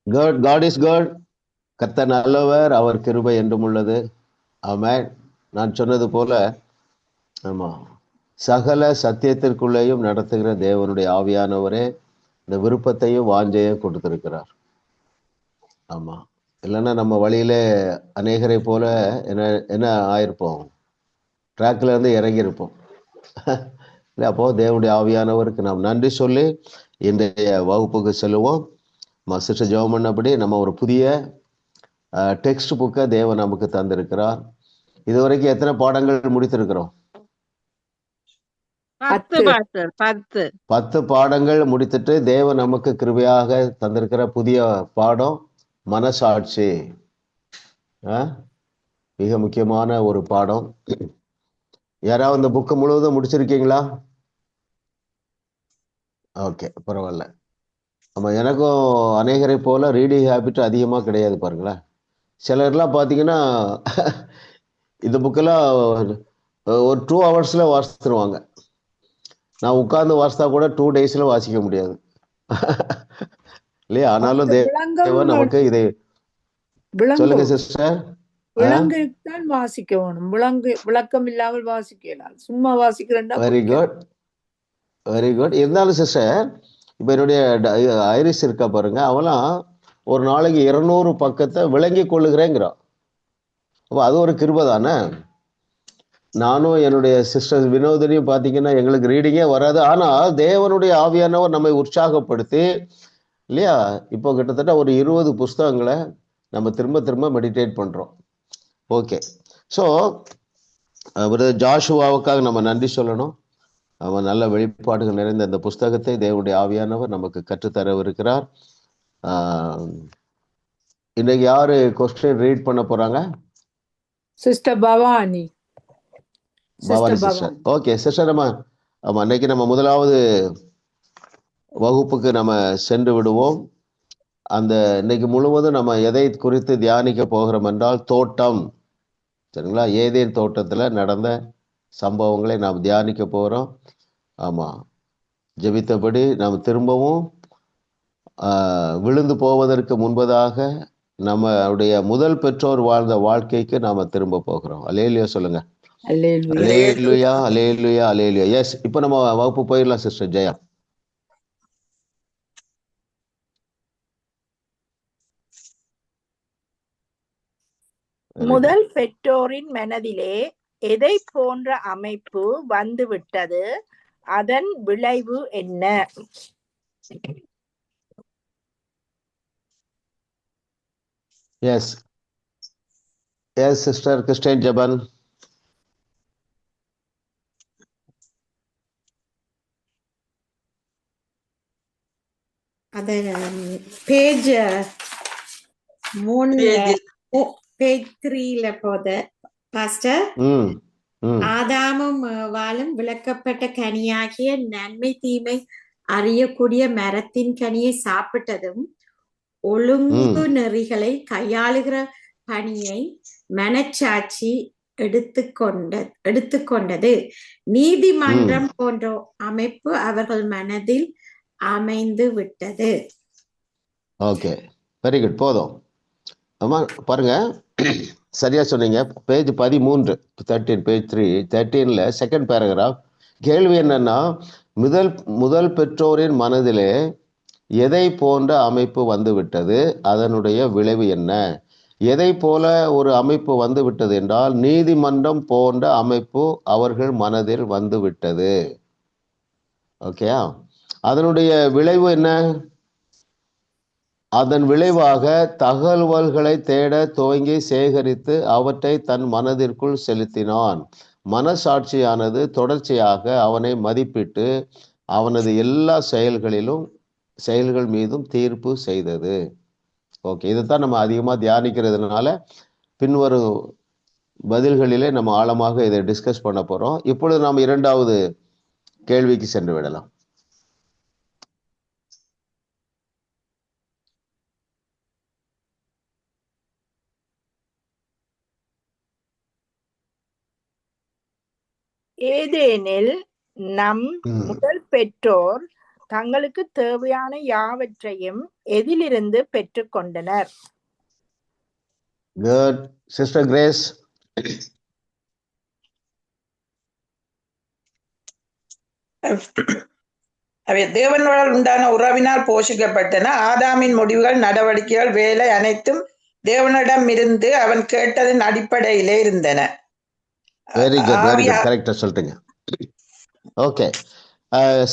God is good. கர்த்தர் நல்லவர், அவர் கிருபை என்றும் உள்ளது. ஆமென். நான் சொன்னது போல, ஆமா, சகல சத்தியத்திற்குள்ளேயும் நடத்துகிற தேவனுடைய ஆவியானவரே இந்த விருப்பத்தையும் வாஞ்சையும் கொடுத்திருக்கிறார். ஆமா, இல்லைன்னா நம்ம வழியிலே அநேகரை போல என்ன என்ன ஆயிருப்போம், ட்ராக்ல இருந்து இறங்கியிருப்போம். இல்லை, அப்போ தேவனுடைய ஆவியானவருக்கு நாம் நன்றி சொல்லி இன்றைய வகுப்புக்கு செல்லுவோம். சிஸ்டர் ஜெபம் பண்ணபடி நம்ம ஒரு புதிய டெக்ஸ்ட் புக்கை தேவன் நமக்கு தந்திருக்கிறார். இதுவரைக்கும் எத்தனை பாடங்கள் முடித்திருக்கிறோம்? 10 பாடங்கள் முடித்துட்டு தேவன் நமக்கு கிருபையாக தந்திருக்கிற புதிய பாடம் மனசாட்சி. மிக முக்கியமான ஒரு பாடம். யாராவது இந்த புக்கு முழுவதும் முடிச்சிருக்கீங்களா? ஓகே, பரவாயில்ல. ஆமாம், எனக்கும் அநேகரை போல ரீடிங் ஹேபிட் அதிகமாக கிடையாது. பாருங்களேன், சிலர்லாம் பார்த்தீங்கன்னா இந்த புக்கெல்லாம் ஒரு 2 ஹவர்ஸில் வாசித்துருவாங்க. நான் உட்கார்ந்து வாசித்தா கூட 2 டேஸில் வாசிக்க முடியாது. இல்லையா? ஆனாலும் தேவன் நமக்கு இதை சொல்லுங்க சிஸ்டர். விளங்குதான் வாசிக்க வேணும். விளக்கம் இல்லாமல் வாசிக்கலாம். சும்மா வாசிக்கிறேன். Very good, very good. இருந்தாலும் சிஸ்டர், இப்போ என்னுடைய ஐரிஸ் இருக்கா பாருங்க, அவெல்லாம் ஒரு நாளைக்கு 200 பக்கத்தை விளங்கி கொள்ளுகிறேங்கிறான். அப்போ அது ஒரு கிருபை தானே. நானும் என்னுடைய சிஸ்டர் வினோதனையும் பார்த்தீங்கன்னா எங்களுக்கு ரீடிங்கே வராது. ஆனால் தேவனுடைய ஆவியானவர் நம்மை உற்சாகப்படுத்தி, இல்லையா, இப்போ கிட்டத்தட்ட ஒரு 20 புஸ்தகங்களை நம்ம திரும்ப திரும்ப மெடிடேட் பண்ணுறோம். ஓகே, ஸோ ஜாஷுவாவுக்காக நம்ம நன்றி சொல்லணும். அவன் நல்ல வெளிப்பாடுகள் நிறைந்த இந்த புஸ்தகத்தை தேவனுடைய ஆவியானவர் நமக்கு கற்றுத்தரவிருக்கிறார். இன்னைக்கு யாரு கொஸ்டின் ரீட் பண்ண போறாங்க? Sister Bhavani. Bhavani sister. Okay sister, நம்ம அன்னைக்கு நம்ம முதலாவது வகுப்புக்கு நம்ம சென்று விடுவோம். அந்த இன்னைக்கு முழுவதும் நம்ம எதை குறித்து தியானிக்க போகிறோம் என்றால் தோட்டம். சரிங்களா? ஏதேன் தோட்டத்தில் நடந்த சம்பவங்களை நாம் தியானிக்க போகிறோம். ஆமாம், ஜெபித்தபடி நாம் திரும்பவும் விழுந்து போவதற்கு முன்பதாக நம்முடைய முதல் பெற்றோர் வாழ்ந்த வாழ்க்கைக்கு நாம திரும்ப போகிறோம். அல்லேலூயா சொல்லுங்க. அல்லேலூயா, அல்லேலூயா, அல்லேலூயா. எஸ், இப்போ நம்ம வகுப்பு போயிடலாம் சிஸ்டர் ஜெயா. முதல் பெற்றோரின் மனதிலே எதை போன்ற அமைப்பு வந்துவிட்டது, அதன் விளைவு என்ன? Yes yes sister Christian Jeban. அது பேஜ் 3ல போது பாஸ்டர். ஆதாமும் வாழும் விளக்கப்பட்ட கனியாகிய நன்மை தீமை அறியக்கூடிய மரத்தின் கனியை சாப்பிட்டதும் ஒழுங்கு நெறிகளை கையாளுகிற பணியை மனச்சாட்சி எடுத்துக்கொண்டது. நீதிமன்றம் போன்ற அமைப்பு அவர்கள் மனதில் அமைந்து விட்டது. Okay, very good. போதும். ஆமா, பாருங்க, சரியா சொன்னீங்க. பேஜ் 13, 13, பேஜ் 13ல செகண்ட் பேராகிராஃப். கேள்வி என்னன்னா, முதல் பெற்றோரின் மனதிலே எதை போன்ற அமைப்பு வந்து விட்டது, அதனுடைய விளைவு என்ன? எதை போல ஒரு அமைப்பு வந்து விட்டது என்றால் நீதிமன்றம் போன்ற அமைப்பு அவர்கள் மனதில் வந்து விட்டது. ஓகேயா? அதனுடைய விளைவு என்ன? அதன் விளைவாக தகவல்களை தேட துவங்கி சேகரித்து அவற்றை தன் மனதிற்குள் செலுத்தினான். மனசாட்சியானது தொடர்ச்சியாக அவனை மதிப்பிட்டு அவனது எல்லா செயல்கள் மீதும் தீர்ப்பு செய்தது. ஓகே, இதைத்தான் நம்ம அதிகமாக தியானிக்கிறதுனால பின்வரும் பதில்களிலே நம்ம ஆழமாக இதை டிஸ்கஸ் பண்ண போறோம். இப்பொழுது நாம் இரண்டாவது கேள்விக்கு சென்று விடலாம். ஏதேனில் நம் முதல் பெற்றோர் தங்களுக்கு தேவையான யாவற்றையும் எதிலிருந்து பெற்றுக்கொண்டனர்? குட். Sister grace. அவை தேவனுடன் உண்டான உறவினால் போஷிக்கப்பட்டன. ஆதாமின் முடிவுகள், நடவடிக்கைகள், வேலை அனைத்தும் தேவனிடம் இருந்து அவன் கேட்டதன் அடிப்படையிலே இருந்தன. வெரி குட், வெரி குட், கரெக்டா சொல்லிட்டீங்க. ஓகே,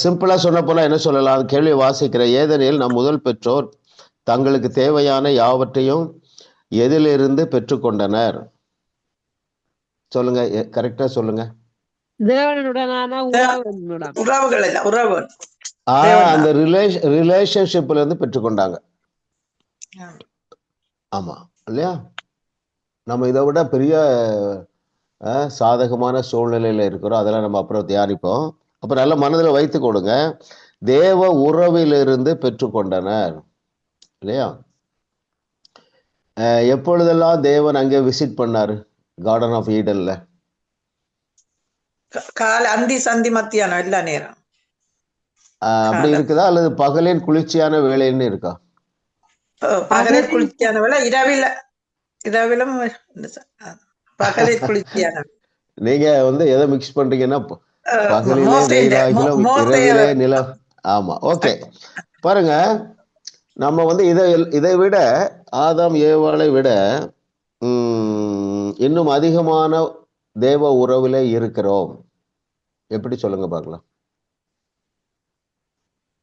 சிம்பிளா சொன்ன போல என்ன சொல்லலாம்? கேள்வி வாசிக்கிற ஏதெனில் நம் முதல் பெற்றோர் தங்களுக்கு தேவையான யாவற்றையும் எதிலிருந்து பெற்றுக்கொண்டனர்? சொல்லுங்க, கரெக்டா சொல்லுங்க. தேவனுடனான உறவுகள் இல்ல, உறவு. அந்த ரிலேஷன்ஷிப்ல இருந்து பெற்றுக்கொண்டாங்க. ஆமா இல்லையா? நம்ம இதை விட பெரிய சாதகமான சூழ்நிலையில இருக்கிறோம். அதெல்லாம் நம்ம அப்புறம் தியானிப்போம். அப்ப நல்ல மனதில் வைத்து கொடுங்க. தேவ உறவிலிருந்து பெற்றுக்கொண்டனர் இல்லையா? எப்பொழுதெல்லாம் தேவன் அங்கே விசிட் பண்ணாரு? கார்டன் ஆஃப் ஈடன்ல கால அந்தி சந்தி மத்தியானம் எல்லா நேரம் அப்படி இருக்குதா, அல்லது பகலின் குளிர்ச்சியான வேலைன்னு இருக்கா? பகலில் குளிர்ச்சியான வேலை, இரவிலும் பகலில் குளிர்ச்சியான. நீங்க எதை மிக்ஸ் பண்றீங்கன்னா, பகலிலே வெயிலாகிலும் இரவிலே நில. ஆமா, ஓகே. பாருங்க, நம்ம இதை விட ஆதாம் ஏவாளை விட இன்னும் அதிகமான தேவ உறவிலே இருக்கிறோம். எப்படி சொல்லுங்க பார்க்கலாம்?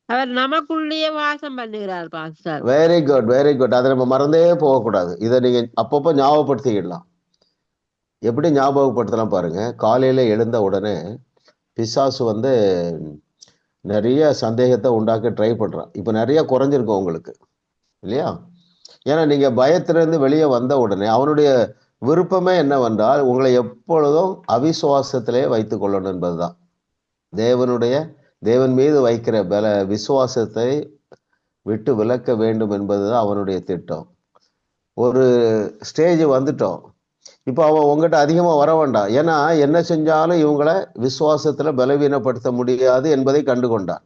அவர் நமக்குள்ளேயே வாசம் பண்ணுகிறார் pastor. Very good, very good. அதை நம்ம மறந்தே போகக்கூடாது. இதை நீங்க அப்பப்போ ஞாபகப்படுத்திக்கிடலாம். எப்படி ஞாபகப்படுத்தலாம் பாருங்க. காலையில எழுந்த உடனே பிசாசு நிறைய சந்தேகத்தை உண்டாக்க ட்ரை பண்றான். இப்ப நிறைய குறைஞ்சிருக்கும் உங்களுக்கு இல்லையா? ஏன்னா நீங்க பயத்திலிருந்து வெளியே வந்த உடனே அவனுடைய விருப்பமே என்னவென்றால் உங்களை எப்பொழுதும் அவிசுவாசத்திலே வைத்துக் கொள்ளணும் என்பதுதான். தேவன் மீது வைக்கிற விசுவாசத்தை விட்டு விலக்க வேண்டும் என்பதுதான் அவனுடைய திட்டம். ஒரு ஸ்டேஜ் வந்துட்டோம், இப்போ அவன் உங்ககிட்ட அதிகமா வர வேண்டாம். ஏன்னா என்ன செஞ்சாலும் இவங்களை விசுவாசத்துல பலவீனப்படுத்த முடியாது என்பதை கண்டுகொண்டான்.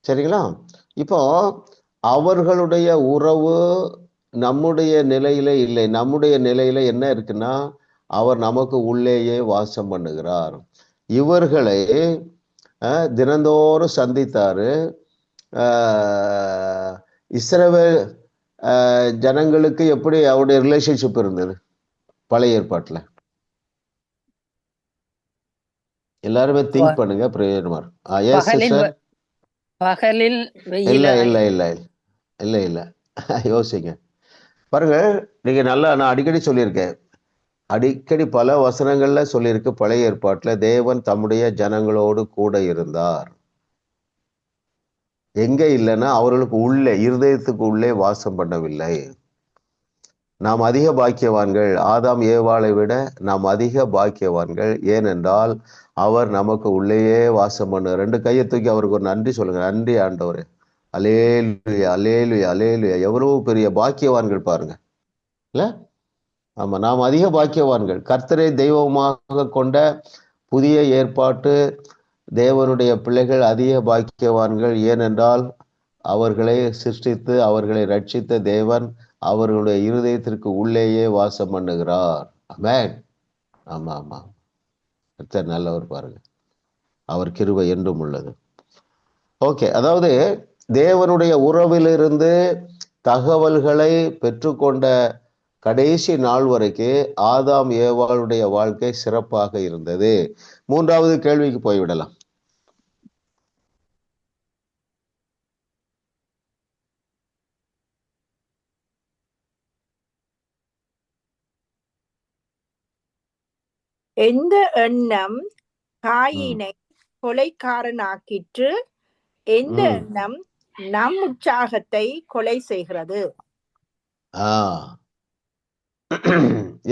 சரிங்களா? இப்போ அவர்களுடைய உறவு நம்முடைய நிலையில இல்லை. நம்முடைய நிலையில என்ன இருக்குன்னா, அவர் நமக்கு உள்ளேயே வாசம் பண்ணுகிறார். இவர்களை தினந்தோறும் சந்தித்தாரு. இஸ்ரவேல் ஜனங்களுக்கு எப்படி அவருடைய ரிலேஷன்ஷிப் இருந்தது பழைய ஏற்பாட்டுல? எல்லாருமே திங்க் பண்ணுங்க. பிரயோஜனமா இருக்கும். பகலில் இல்ல இல்ல இல்ல இல்ல இல்ல யோசிங்க பாருங்க. நீங்க நல்லா, நான் அடிக்கடி சொல்லியிருக்கேன், அடிக்கடி பல வசனங்கள்ல சொல்லியிருக்கு. பழைய ஏற்பாட்டுல தேவன் தம்முடைய ஜனங்களோடு கூட இருந்தார். எங்க இல்லைன்னா அவர்களுக்கு உள்ளே, இருதயத்துக்கு உள்ளே வாசம் பண்ணவில்லை. நாம் அதிக பாக்கியவான்கள். ஆதாம் ஏவாளை விட நாம் அதிக பாக்கியவான்கள். ஏனென்றால் அவர் நமக்கு உள்ளேயே வாசம் பண்ண. 2 கையை தூக்கி அவருக்கு ஒரு நன்றி சொல்லுங்க. நன்றி ஆண்டவரே, அல்லேலூயா, அல்லேலூயா, அல்லேலூயா. எவ்வளவு பெரிய பாக்கியவான்கள் பாருங்க இல்ல? ஆமா, நாம் அதிக பாக்கியவான்கள். கர்த்தரை தெய்வமாக கொண்ட புதிய ஏற்பாட்டு தேவனுடைய பிள்ளைகள் அதிக பாக்கியவான்கள். ஏனென்றால் அவர்களை சிருஷ்டித்து அவர்களை ரட்சித்த தேவன் அவர்களுடைய இருதயத்திற்கு உள்ளேயே வாசம் பண்ணுகிறார். ஆமென். ஆமா ஆமா, கர்த்தர் நல்லவர் பாருங்க. அவர் கிருபை என்றும் உள்ளது. ஓகே, அதாவது தேவனுடைய உறவிலிருந்து தகவல்களை பெற்றுக்கொண்ட கடைசி நாள் வரைக்கும் ஆதாம் ஏவாளுடைய வாழ்க்கை சிறப்பாக இருந்தது. 3வது கேள்விக்கு போய்விடலாம். எந்த எண்ணம் காயினை கொலைக்காரனாக்கிற்று? எந்த எண்ணம் நம் உற்சாகத்தை கொலை செய்கிறது?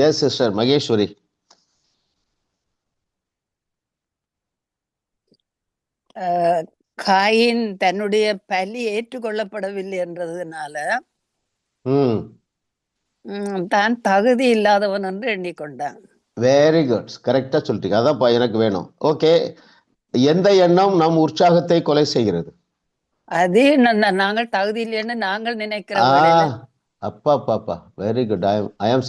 Yes sister Maheswari. காயின் தன்னுடைய பலி ஏற்றுக்கொள்ளப்படவில்லை என்றதுனால தான் தகுதி இல்லாதவன் என்று எண்ணிக்கொண்டான். வெரி குட், கரெக்டா சொல்லிட்டீங்க. அதான் எனக்கு வேணும். ஓகே, எந்த எண்ணம் நம் உற்சாகத்தை கொலை செய்கிறது? அது நாங்கள் தகுதி இல்லைன்னு நாங்கள் நினைக்கிற ஆ வேலையில அப்பா பாப்பா, வெரி குட். ஐ ஆம்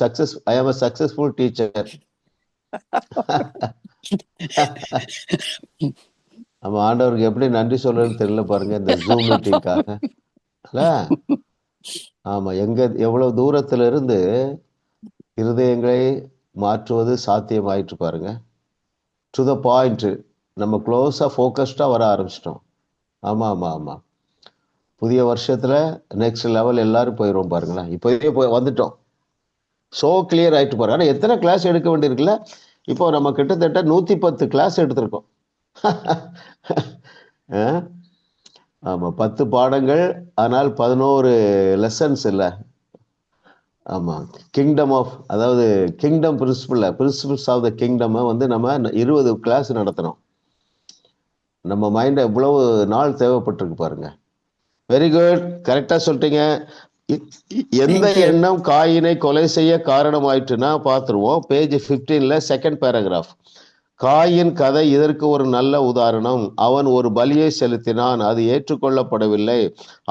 சக்சஸ்ஃபுல் டீச்சர். நம்ம ஆண்டவருக்கு எப்படி நன்றி சொல்றதுன்னு தெரியல பாருங்க இந்த ஜூம் மீட்டிங்காக. ஆமா, எவ்வளவு தூரத்துல இருந்து இருதயங்களை மாற்றுவது சாத்தியமாயிட்டு பாருங்க. டு த பாயிண்ட், நம்ம க்ளோஸா ஃபோக்கஸ்டா வர ஆரம்பிச்சிட்டோம். ஆமா ஆமா ஆமா, புதிய வருஷத்துல நெக்ஸ்ட் லெவல் எல்லாரும் போயிடுவோம் பாருங்களேன். இப்போதே வந்துட்டோம். ஸோ கிளியர் ஆயிட்டு பாருங்க. ஆனால் எத்தனை கிளாஸ் எடுக்க வேண்டியிருக்குல்ல? இப்போ நம்ம கிட்டத்தட்ட 110 கிளாஸ் எடுத்திருக்கோம். ஆமா, 10 பாடங்கள், ஆனால் 11 லெசன்ஸ் இல்லை. ஆமா, அதாவது kingdom principles of the kingdom நம்ம 20 கிளாஸ் நடத்தணும். நம்ம மைண்ட் எவ்வளவு நாள் தேவைப்பட்டிருக்கு பாருங்க. வெரி குட், கரெக்டா சொல்லிட்டீங்க. எந்த எண்ணம் காயினை கொலை செய்ய காரணமாயிட்டுன்னா பார்த்துருவோம். பேஜ் 15ல செகண்ட் பேராகிராஃப். காயின் கதை இதற்கு ஒரு நல்ல உதாரணம். அவன் ஒரு பலியை செலுத்தினான், அது ஏற்றுக்கொள்ளப்படவில்லை.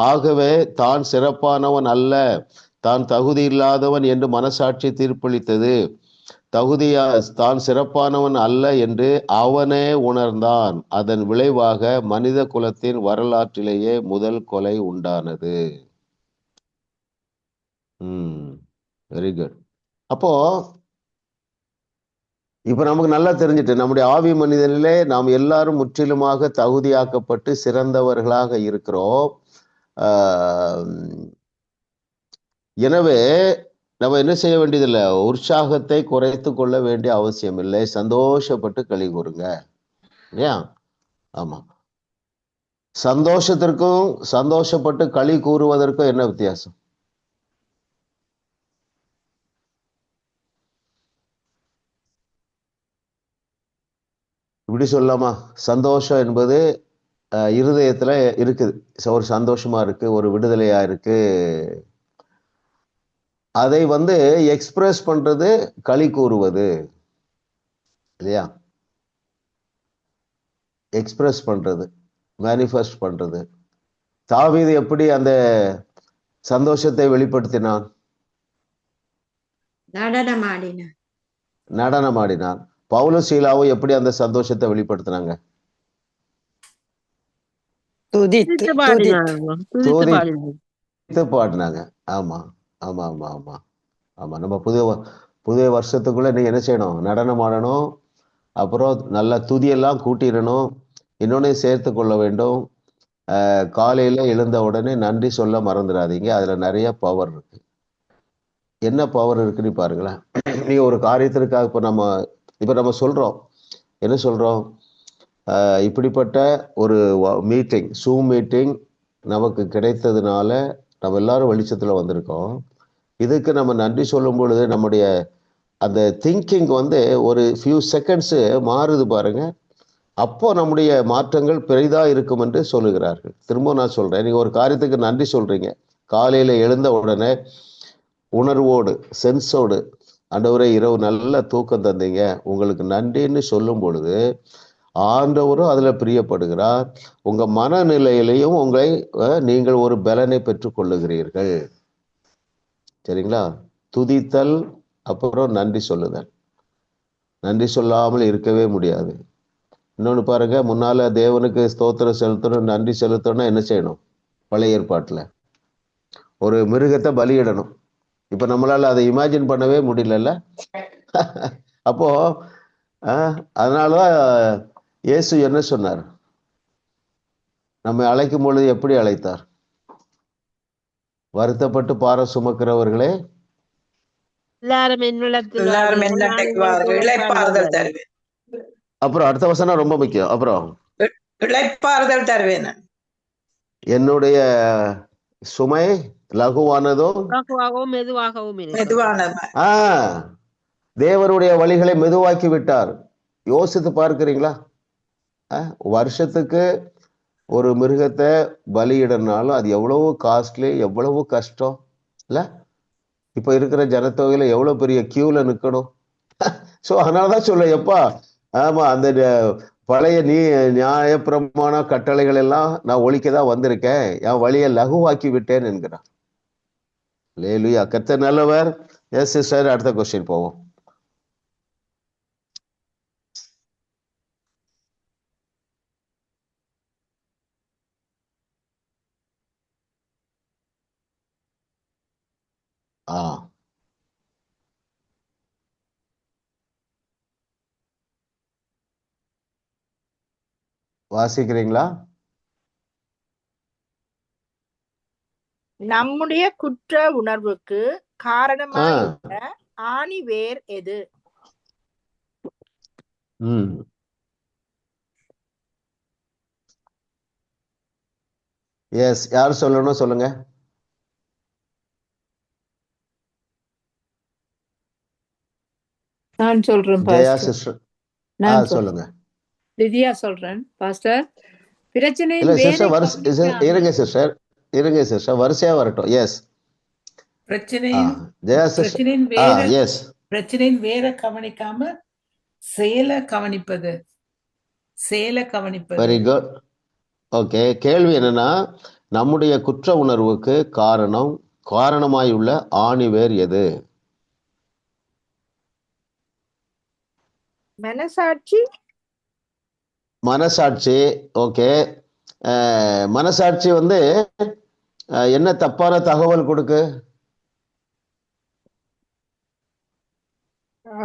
ஆகவே தான் சிறப்பானவன் அல்ல, தான் தகுதி இல்லாதவன் என்று மனசாட்சி தீர்ப்பளித்தது. தான் சிறப்பானவன் அல்ல என்று அவனே உணர்ந்தான். அதன் விளைவாக மனித குலத்தின் வரலாற்றிலேயே முதல் கொலை உண்டானது. Very good. அப்போ இப்ப நமக்கு நல்லா தெரிஞ்சுட்டு, நம்முடைய ஆவி மனிதனிலே நாம் எல்லாரும் முற்றிலுமாக தகுதியாக்கப்பட்டு சிறந்தவர்களாக இருக்கிறோம். எனவே நம்ம என்ன செய்ய வேண்டியதில்லை, உற்சாகத்தை குறைத்து கொள்ள வேண்டிய அவசியம் இல்லை. சந்தோஷப்பட்டு களி கூறுங்க. ஏன்? ஆமா, சந்தோஷத்திற்கும் சந்தோஷப்பட்டு களி கூறுவதற்கும் என்ன வித்தியாசம்? இப்படி சொல்லலாமா? சந்தோஷம் என்பது இருதயத்துல இருக்குது, ஒரு சந்தோஷமா இருக்கு, ஒரு விடுதலையா இருக்கு. அதை எக்ஸ்பிரஸ் பண்றது களி கூறுவது இல்லையா? எக்ஸ்பிரஸ் பண்றது, மேனிஃபெஸ்ட் பண்றது. தாவீது எப்படி அந்த சந்தோஷத்தை வெளிப்படுத்தினான்? நடனமாடினான். பவுலும் சீலாவும் எப்படி அந்த சந்தோஷத்தை வெளிப்படுத்தினாங்க? பாடினாங்க. ஆமா ஆமா ஆமா ஆமா ஆமா. நம்ம புதிய வருஷத்துக்குள்ள நீங்க என்ன செய்யணும்? நடனம் ஆடணும். அப்புறம் நல்ல துதியெல்லாம் கூட்டிடணும். இன்னொன்னு சேர்த்து கொள்ள வேண்டும், காலையில எழுந்த உடனே நன்றி சொல்ல மறந்துடாதீங்க. அதுல நிறைய பவர் இருக்கு. என்ன பவர் இருக்குன்னு பாருங்களேன். நீங்க ஒரு காரியத்திற்காக இப்ப நம்ம சொல்றோம், என்ன சொல்றோம்? இப்படிப்பட்ட ஒரு மீட்டிங், ஜூம் மீட்டிங் நமக்கு கிடைத்ததுனால நம்ம எல்லாரும் வெளிச்சத்துல வந்திருக்கோம். இதுக்கு நம்ம நன்றி சொல்லும் பொழுது நம்முடைய அந்த திங்கிங் ஒரு ஃபியூ செகண்ட்ஸ் மாறுது பாருங்க. அப்போ நம்முடைய மாற்றங்கள் பெரிதா இருக்கும் என்று சொல்லுகிறார்கள். திரும்ப நான் சொல்றேன், நீங்க ஒரு காரியத்துக்கு நன்றி சொல்றீங்க, காலையில எழுந்த உடனே உணர்வோடு, சென்ஸோடு, ஆண்டவரே இரவு நல்ல தூக்கம் தந்தீங்க, உங்களுக்கு நன்றின்னு சொல்லும் பொழுது ஆண்டவரும் அதுல பிரியப்படுகிறார். உங்க மனநிலையிலையும் நீங்கள் ஒரு பலனை பெற்றுக் கொள்ளுகிறீர்கள். சரிங்களா? துதித்தல், அப்புறம் நன்றி சொல்லுதல். நன்றி சொல்லாமல் இருக்கவே முடியாது. இன்னொன்னு பாருங்க, முன்னால தேவனுக்கு ஸ்தோத்திரம் செலுத்தணும், நன்றி செலுத்தணும்னா என்ன செய்யணும்? பழைய ஏற்பாட்டுல ஒரு மிருகத்தை பலியிடணும். இப்ப நம்மளால அதை இமேஜின் பண்ணவே முடியல. அப்போ அதனாலதான் இயேசு என்ன சொன்னார்? நம்மை அழைக்கும் பொழுது எப்படி அழைத்தார்? வருத்தப்பட்டு பாரம் சுமக்கிறவர்களே அப்புறம் அடுத்த வசனம் ரொம்ப முக்கியம். அப்புறம் இளைப்பாறுதல் தருவேன், என்னுடைய சுமை லகுவானதும் மெதுவானதும். தேவனுடைய வழிகளை மெதுவாக்கி விட்டார். யோசித்து பார்க்கிறீங்களா? வருஷத்துக்கு ஒரு மிருகத்தை பலியிடனாலும் அது எவ்வளவு காஸ்ட்லி, எவ்வளவு கஷ்டம் இல்ல? இப்ப இருக்கிற ஜனத்தொகையில எவ்வளவு பெரிய கியூல நிக்கணும். சோ அதனாலதான் சொல்ல, எப்பா ஆமா அந்த பழைய நியாயப்பிரமாண கட்டளைகள் எல்லாம் நான் ஒழிக்க தான் வந்திருக்கேன், என் வழியை லகுவாக்கி விட்டேன் என்கிறார். அல்லேலூயா. கர்த்தர் நல்லவர். எஸ் சிஸ்டர், அடுத்த கொஸ்டின் போவோம். வாசிக்கிறீங்களா? நம்முடைய குற்ற உணர்வுக்கு காரணமாயுள்ள ஆணி வேர் எது? எஸ், யார் சொல்லணும் சொல்லுங்க. நான் சொல்றேன் ஜெயா பாஸ்டர். சிஸ்டர் நான் சொல்லுங்க. லிதியா சொல்றேன் பாஸ்டர். பிரச்சனை இல்ல சிஸ்டர், இருங்க சிஸ்டர், வரிசையா வரட்டும். S, Jaya sister. எஸ், பிரச்சனையின் வேற கவனிக்காம செயலை கவனிப்பது. Very good. ஓகே, கேள்வி என்னன்னா, நம்முடைய குற்ற உணர்வுக்கு காரணமாயுள்ள ஆணிவேர் எது? மனசாட்சி. ஓகே, மனசாட்சி என்ன தப்பான தகவல் கொடுக்கு?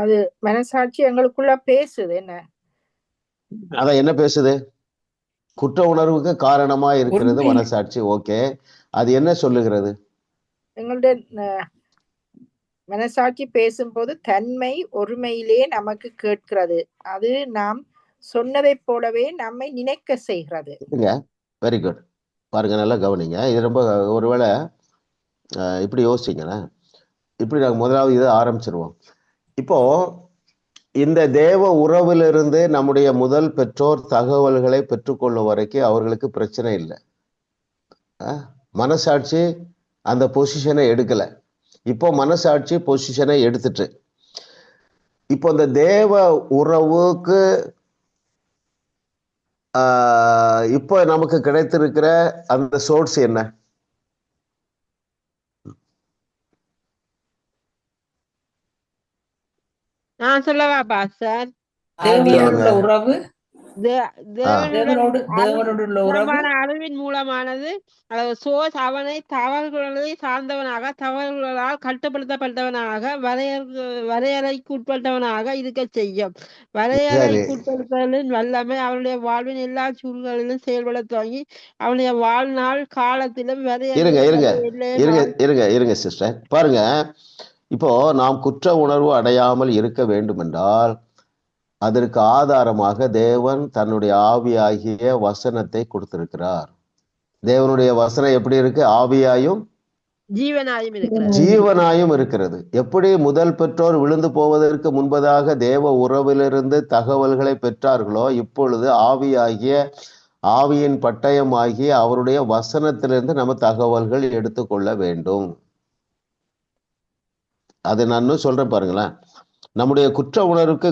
அது மனசாட்சி எங்களுக்குள்ள பேசுது. அதான் என்ன பேசுது? குற்ற உணர்வுக்கு காரணமா இருக்கிறது மனசாட்சி. ஓகே, அது என்ன சொல்லுகிறது? எங்களுடைய மனசாட்சி பேசும்போது தன்மை ஒருமையிலே நமக்கு கேட்கிறது. அது நாம் சொன்னதை போலவே நம்மை நினைக்க செய்கிறது. Very good. பாருங்க, நல்லா கவனிங்க. இது ரொம்ப ஒருவேளை இப்படி யோசிச்சிங்களேன். இப்படி நாங்கள் முதலாவது இதை ஆரம்பிச்சிருவோம். இப்போ இந்த தேவ உறவிலிருந்து நம்முடைய முதல் பெற்றோர் தகவல்களை பெற்றுக்கொள்ளும் வரைக்கும் அவர்களுக்கு பிரச்சனை இல்லை. மனசாட்சி அந்த பொசிஷனை எடுக்கல. இப்போ மனசாட்சி பொசிஷனை எடுத்துட்டு, இப்போ இந்த தேவ உறவுக்கு இப்போ நமக்கு கிடைத்திருக்கிற அந்த சோர்ஸ் என்ன? நான் சொல்லவா பாஸ்டர்? உறவு அறிவின் மூலமானது. சோர்ஸ் அவனை தவறுகளை சார்ந்தவனாக, தவறுகளால் கட்டுப்படுத்தப்பட்டவனாக, வரையறைக்கு உட்பட்டவனாக இருக்க செய்யும். வரையறைக்கு உட்படுத்தலின் வல்லமை அவனுடைய வாழ்வின் எல்லா சூழ்நிலையிலும் செயல்பட துவங்கி அவனுடைய வாழ்நாள் காலத்திலும் இருங்க சிஸ்டர், பாருங்க. இப்போ நாம் குற்ற உணர்வு அடையாமல் இருக்க வேண்டும் என்றால் அதற்கு ஆதாரமாக தேவன் தன்னுடைய ஆவியாகிய வசனத்தை கொடுத்திருக்கிறார். தேவனுடைய வசனம் எப்படி இருக்கு? ஆவியாயும் ஜீவனாயும் இருக்கிறது. எப்படி முதல் பெற்றோர் விழுந்து போவதற்கு முன்பதாக தேவ உறவிலிருந்து தகவல்களை பெற்றார்களோ, இப்பொழுது ஆவியின் பட்டயமாகிய அவருடைய வசனத்திலிருந்து நம்ம தகவல்கள் எடுத்துக்கொள்ள வேண்டும். அதை நான் சொல்றேன் பாருங்களேன். நம்முடைய குற்ற உணர்வுக்கு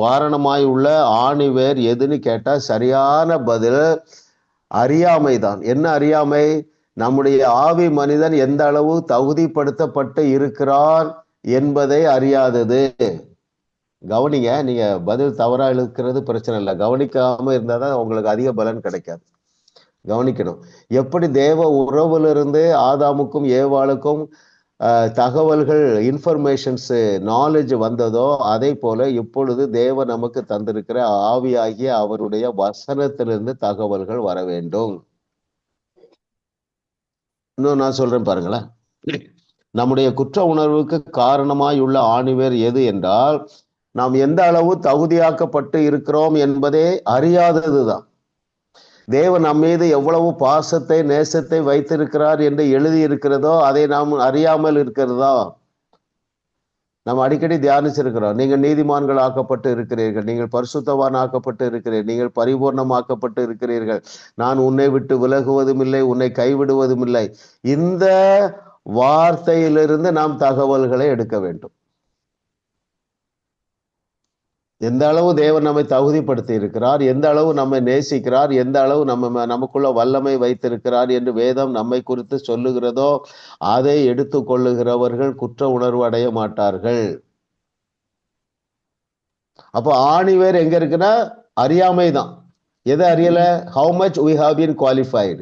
காரணமாய் உள்ள ஆணிவேர் எதுன்னு கேட்டா சரியான பதில் அறியாமைதான். என்ன அறியாமை? நம்முடைய ஆவி மனிதன் எந்த அளவு தகுதிப்படுத்தப்பட்டு இருக்கிறான் என்பதை அறியாதது. கவனிங்க, நீங்க பதில் தவறா இருக்கிறது பிரச்சனை இல்லை, கவனிக்காம இருந்தாதான் உங்களுக்கு அதிக பலன் கிடைக்காது. கவனிக்கணும். எப்படி தேவ உறவிலிருந்து ஆதாமுக்கும் ஏவாளுக்கும் தகவல்கள், இன்ஃபர்மேஷன்ஸ், நாலேஜ் வந்ததோ, அதே போல இப்பொழுது தேவன் நமக்கு தந்திருக்கிற ஆவியாகிய அவருடைய வசனத்திலிருந்து தகவல்கள் வர வேண்டும். இன்னும் நான் சொல்றேன் பாருங்களேன். நம்முடைய குற்ற உணர்வுக்கு காரணமாயுள்ள ஆணிவேர் எது என்றால், நாம் எந்த அளவு தகுதியாக்கப்பட்டு இருக்கிறோம் என்பதே அறியாததுதான். தேவன் நம் மீது எவ்வளவு பாசத்தை, நேசத்தை வைத்திருக்கிறார் என்று எழுதி இருக்கிறதோ அதை நாம் அறியாமல் இருக்கிறதா? நாம் அடிக்கடி தியானிச்சிருக்கிறோம். நீங்கள் நீதிமான்கள் ஆக்கப்பட்டு இருக்கிறீர்கள், நீங்கள் பரிசுத்தவான் ஆக்கப்பட்டு இருக்கிறீர்கள், நீங்கள் பரிபூர்ணமாக்கப்பட்டு இருக்கிறீர்கள், நான் உன்னை விட்டு விலகுவதும் இல்லை, உன்னை கைவிடுவதும் இல்லை. இந்த வார்த்தையிலிருந்து நாம் தகவல்களை எடுக்க வேண்டும். எந்த அளவு தேவன் நம்மை தகுதிப்படுத்தி இருக்கிறார், எந்த அளவு நம்மை நேசிக்கிறார், எந்த அளவு நமக்குள்ள வல்லமை வைத்திருக்கிறார் என்று வேதம் நம்மை குறித்து சொல்லுகிறதோ அதை எடுத்துக்கொள்ளுகிறவர்கள் குற்ற உணர்வு அடைய மாட்டார்கள். அப்போ ஆணிவேர் எங்க இருக்குன்னா அறியாமை தான். எதை அறியல? How much we have been qualified,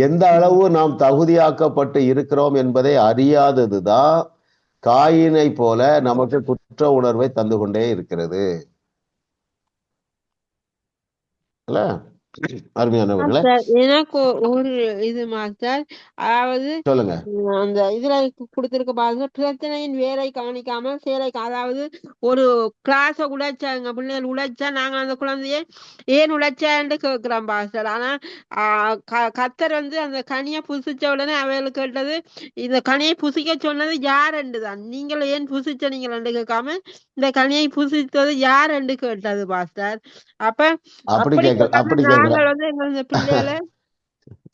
எந்த அளவு நாம் தகுதியாக்கப்பட்டு இருக்கிறோம் என்பதை அறியாததுதான் காயினை போல நமக்கு குற்ற உணர்வை தந்து கொண்டே இருக்கிறது. அருமையானவர்களே, எனக்கு ஒரு இது மாஸ்டர், அதாவது சொல்லுங்க. அந்த இதுல கொடுத்திருக்க பாருங்க, பிரச்சனையின் வேலை கவனிக்காமல் சேலை, அதாவது ஒரு கிளாஸ உழைச்சா எங்க பிள்ளைகள் உழைச்சா நாங்க அந்த குழந்தைய ஏன் உழைச்சான்னு கேட்கிறோம் பாஸ்டர். ஆனா கத்தர் அந்த கனியை புசிச்ச உடனே அவைகளுக்கு கேட்டது, இந்த கனியை புசிக்க சொன்னது யாருண்டு தான், நீங்கள் ஏன் புசிச்ச நீங்கள் கேட்காம இந்த கனியை புசித்தது யாருன்னு கேட்டது பாஸ்டர். அப்ப அப்படி கேட்கல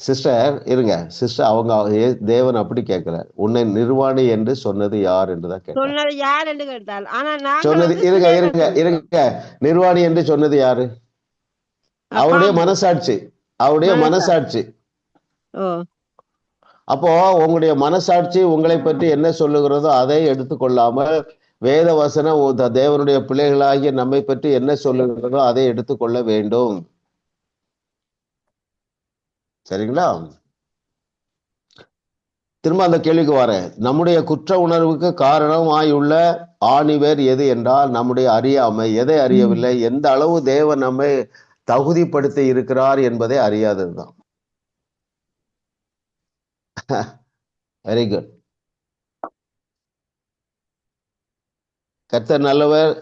சிஸ்டர், இருங்க சிஸ்டர், அவங்க தேவன் அப்படி கேட்கல, உன்னை நிர்வாணி என்று சொன்னது யார் என்றுதான் கேட்டார். சொன்னது இருங்க நிர்வாணி என்று சொன்னது யாரு? அவருடைய மனசாட்சி, அவருடைய மனசாட்சி. அப்போ உங்களுடைய மனசாட்சி உங்களை பற்றி என்ன சொல்லுகிறதோ அதை எடுத்துக்கொள்ளாமல் வேத வசனம் தேவனுடைய பிள்ளைகளாகிய நம்மை பற்றி என்ன சொல்லுகிறதோ அதை எடுத்துக்கொள்ள வேண்டும். சரிங்களா? திரும்ப அந்த கேள்விக்கு வரேன். நம்முடைய குற்ற உணர்வுக்கு காரணமாயுள்ள ஆணிவேர் எது என்றால் நம்முடைய அறியாமை. எதை அறியவில்லை? எந்த அளவு தேவன் நம்மை தகுதிப்படுத்தி இருக்கிறார் என்பதை அறியாததுதான். Very good. கர்த்தர் நல்லவர்.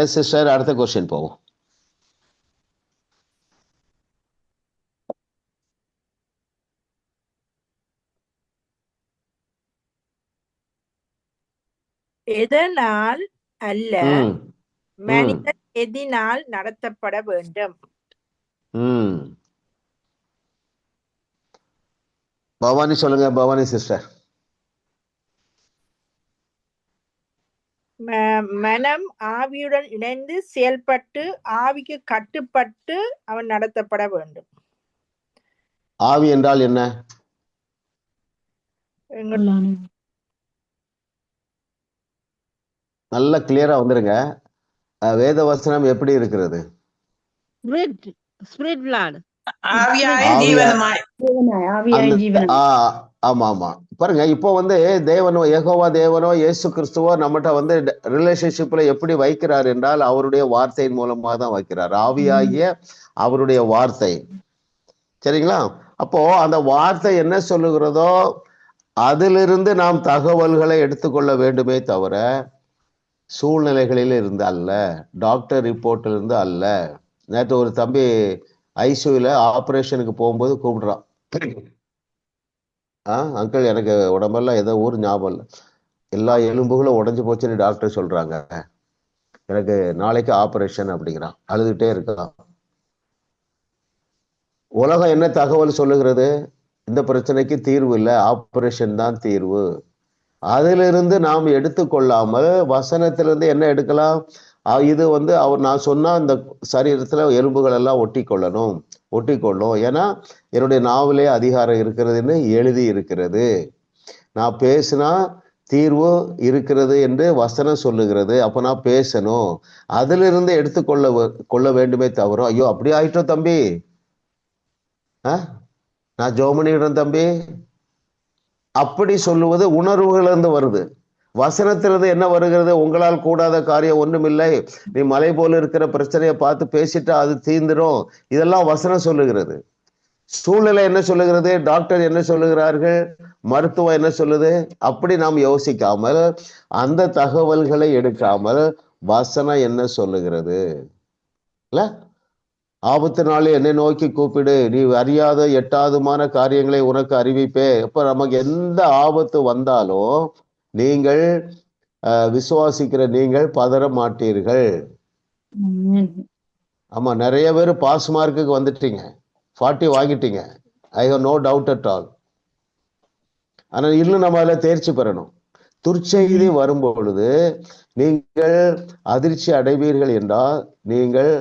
எஸ் சிஸ்டர், அடுத்த கொஸ்டின் போவோம். எதனால் அல்ல மனிதன் எதினால் நடத்தப்பட வேண்டும்? பவானி சொல்லுங்க. பவானி சிஸ்டர். மனம் ஆவியுடன் இணைந்து செயல்பட்டு ஆவிக்கு கட்டுப்பட்டு அவன் நடத்தப்பட வேண்டும். ஆவி என்றால் என்ன? நல்ல கிளியரா வந்துருங்க. வேத வசனம் எப்படி இருக்கிறது? ஆமா ஆமா, பாருங்க. இப்போ தேவனோ யெகோவா தேவனோ இயேசு கிறிஸ்துவோ நம்மகிட்ட ரிலேஷன்ஷிப்ல எப்படி வைக்கிறார் என்றால் அவருடைய வார்த்தையின் மூலமா தான் வைக்கிறார். ஆவியாகிய அவருடைய வார்த்தை. சரிங்களா? அப்போ அந்த வார்த்தை என்ன சொல்லுகிறதோ அதிலிருந்து நாம் தகவல்களை எடுத்துக்கொள்ள வேண்டுமே தவிர சூழ்நிலைகளில் இருந்து அல்ல, டாக்டர் ரிப்போர்ட்ல இருந்து அல்ல. நேற்று ஒரு தம்பி ஐசியூல ஆபரேஷனுக்கு போகும்போது கூப்பிடுறான். அங்கிள், எனக்கு உடம்பெல்லாம் ஏதோ ஊர் ஞாபகம் இல்லை, எல்லா எலும்புகளும் உடஞ்சு போச்சுன்னு டாக்டர் சொல்றாங்க, எனக்கு நாளைக்கு ஆபரேஷன் அப்படிங்கிறான். அழுதுகிட்டே இருக்கான். உலகம் என்ன தகவல் சொல்லுகிறது? இந்த பிரச்சனைக்கு தீர்வு இல்லை, ஆபரேஷன் தான் தீர்வு. அதிலிருந்து நாம் எடுத்துக்கொள்ளாமல் வசனத்திலிருந்து என்ன எடுக்கலாம்? இது அவர் நான் சொன்னா இந்த சரீரத்துல எலும்புகள் எல்லாம் ஒட்டிக்கொள்ளும். ஏன்னா என்னுடைய நாவலே அதிகாரம் இருக்கிறதுன்னு எழுதி இருக்கிறது. நான் பேசினா தீர்வு இருக்கிறது என்று வசனம் சொல்லுகிறது. அப்ப நான் பேசணும். அதிலிருந்து கொள்ள வேண்டுமே தவிர ஐயோ அப்படி ஆயிட்டோம் தம்பி, நான் ஜோமனியிடம் தம்பி அப்படி சொல்லுவது உணர்வுகளிலிருந்து வருது. வசனத்திலிருந்து என்ன வருகிறது? உங்களால் கூடாத காரியம் ஒண்ணுமில்லை, நீ மலை போல இருக்கிற பிரச்சனையை பார்த்து பேசிட்டா அது தீந்துடும். இதெல்லாம் வசனம் சொல்லுகிறது. சூழ்நிலை என்ன சொல்லுகிறது? டாக்டர் என்ன சொல்லுகிறார்கள்? மருத்துவம் என்ன சொல்லுது? அப்படி நாம் யோசிக்காமல் அந்த தகவல்களை எடுக்காமல் வசனம் என்ன சொல்லுகிறது? இல்ல, ஆபத்து நாளில் என்னை நோக்கி கூப்பிடு, நீ அறியாத எட்டாதுமான காரியங்களை உனக்கு அறிவிப்பே. இப்ப நமக்கு எந்த ஆபத்து வந்தாலும் நீங்கள் விசுவாசிக்கிற நீங்கள் பதற மாட்டீர்கள். ஆமா, நிறைய பேர் பாஸ் மார்க்குக்கு வந்துட்டீங்க, 40 வாங்கிட்டீங்க, I have no doubt at all. ஆனால் இன்னும் நம்ம அதில் தேர்ச்சி பெறணும். துர்ச்செய்தி வரும் பொழுது நீங்கள் அதிர்ச்சி அடைவீர்கள் என்றால் நீங்கள்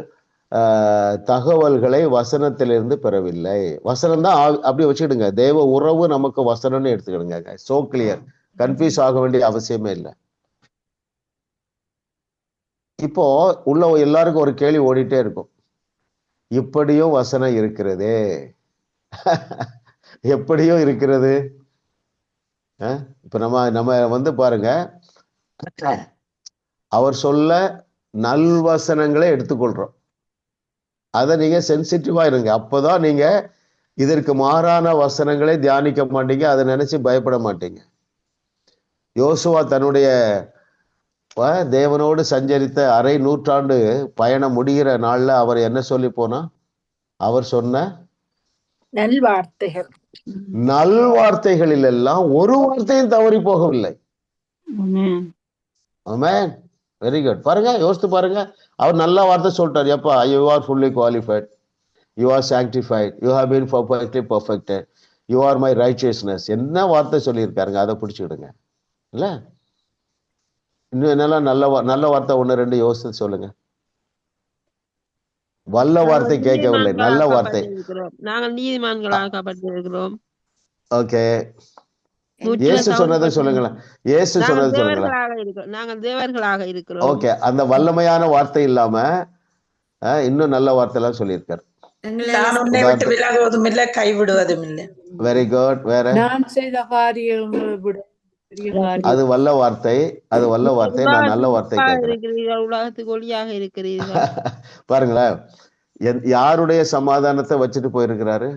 தகவல்களை வசனத்திலிருந்து பெறவில்லை. வசனம் தான் அப்படி வச்சுக்கிடுங்க. தேவ உறவு நமக்கு வசனம்னு எடுத்துக்கிடுங்க. சோ கிளியர், கன்ஃபியூஸ் ஆக வேண்டிய அவசியமே இல்லை. இப்போ உள்ள எல்லாருக்கும் ஒரு கேள்வி ஓடிட்டே இருக்கும், இப்படியும் வசனம் இருக்கிறதே, எப்படியும் இருக்கிறது. இப்ப நம்ம பாருங்க, அவர் சொல்ல நல்வசனங்களை எடுத்துக்கொள்றோம். அதை நீங்க சென்சிட்டிவா இருங்க. அப்பதான் நீங்க இதற்கு மாறான வசனங்களை தியானிக்க மாட்டீங்க, அதை நினைச்சு பயப்பட மாட்டீங்க. யோசுவா தன்னுடைய தேவனோடு சஞ்சரித்த அரை நூற்றாண்டு பயணம் முடிகிற நாள்ல அவர் என்ன சொல்லி போனா, அவர் சொன்ன நல்வார்த்தைகளில் எல்லாம் ஒரு வார்த்தையும் தவறி போகவில்லை. ஆமென். Very good. பாருங்க, யோசித்து பாருங்க. அவர் நல்ல வார்த்தை சொல்லிட்டார். எப்பா, you are fully qualified, you are sanctified, you have been perfectly perfected, you are my righteousness. என்ன வார்த்தை சொல்லியிருக்காருங்க, அதை பிடிச்சிக்கிடுங்க. இல்ல இன்னும் என்னெல்லாம் நல்ல வார்த்தை ஒன்று ரெண்டு யோசித்து சொல்லுங்க. வல்ல வார்த்தை கேட்கவில்லை, நல்ல வார்த்தை. நாங்கள் நீதிமான்களாக்கப்பட்டிருக்கிறோம். ஓகே, இயேசு சொன்னதை சொல்லுங்களேன். இயேசு சொன்னதை சொல்லுங்களேன். நாங்கள் தேவர்களாக இருக்கிறோம். ஓகே, அந்த வல்லமையான வார்த்தை இல்லாம இன்னும் நல்ல வார்த்தை எல்லாம் சொல்லியிருக்காரு. கைவிடுவதும் இல்லை. Very good. வேற நான் செய்த காரியங்களை விட அது வல்ல வார்த்தை, அது வல்ல வார்த்தை. நான் நல்ல வார்த்தை கேட்கிறேன். உலகத்துக்கு ஒளியாக இருக்கிறீர்கள். பாருங்களேன், யாருடைய சமாதானத்தை வச்சுட்டு போயிருக்கிறாரு?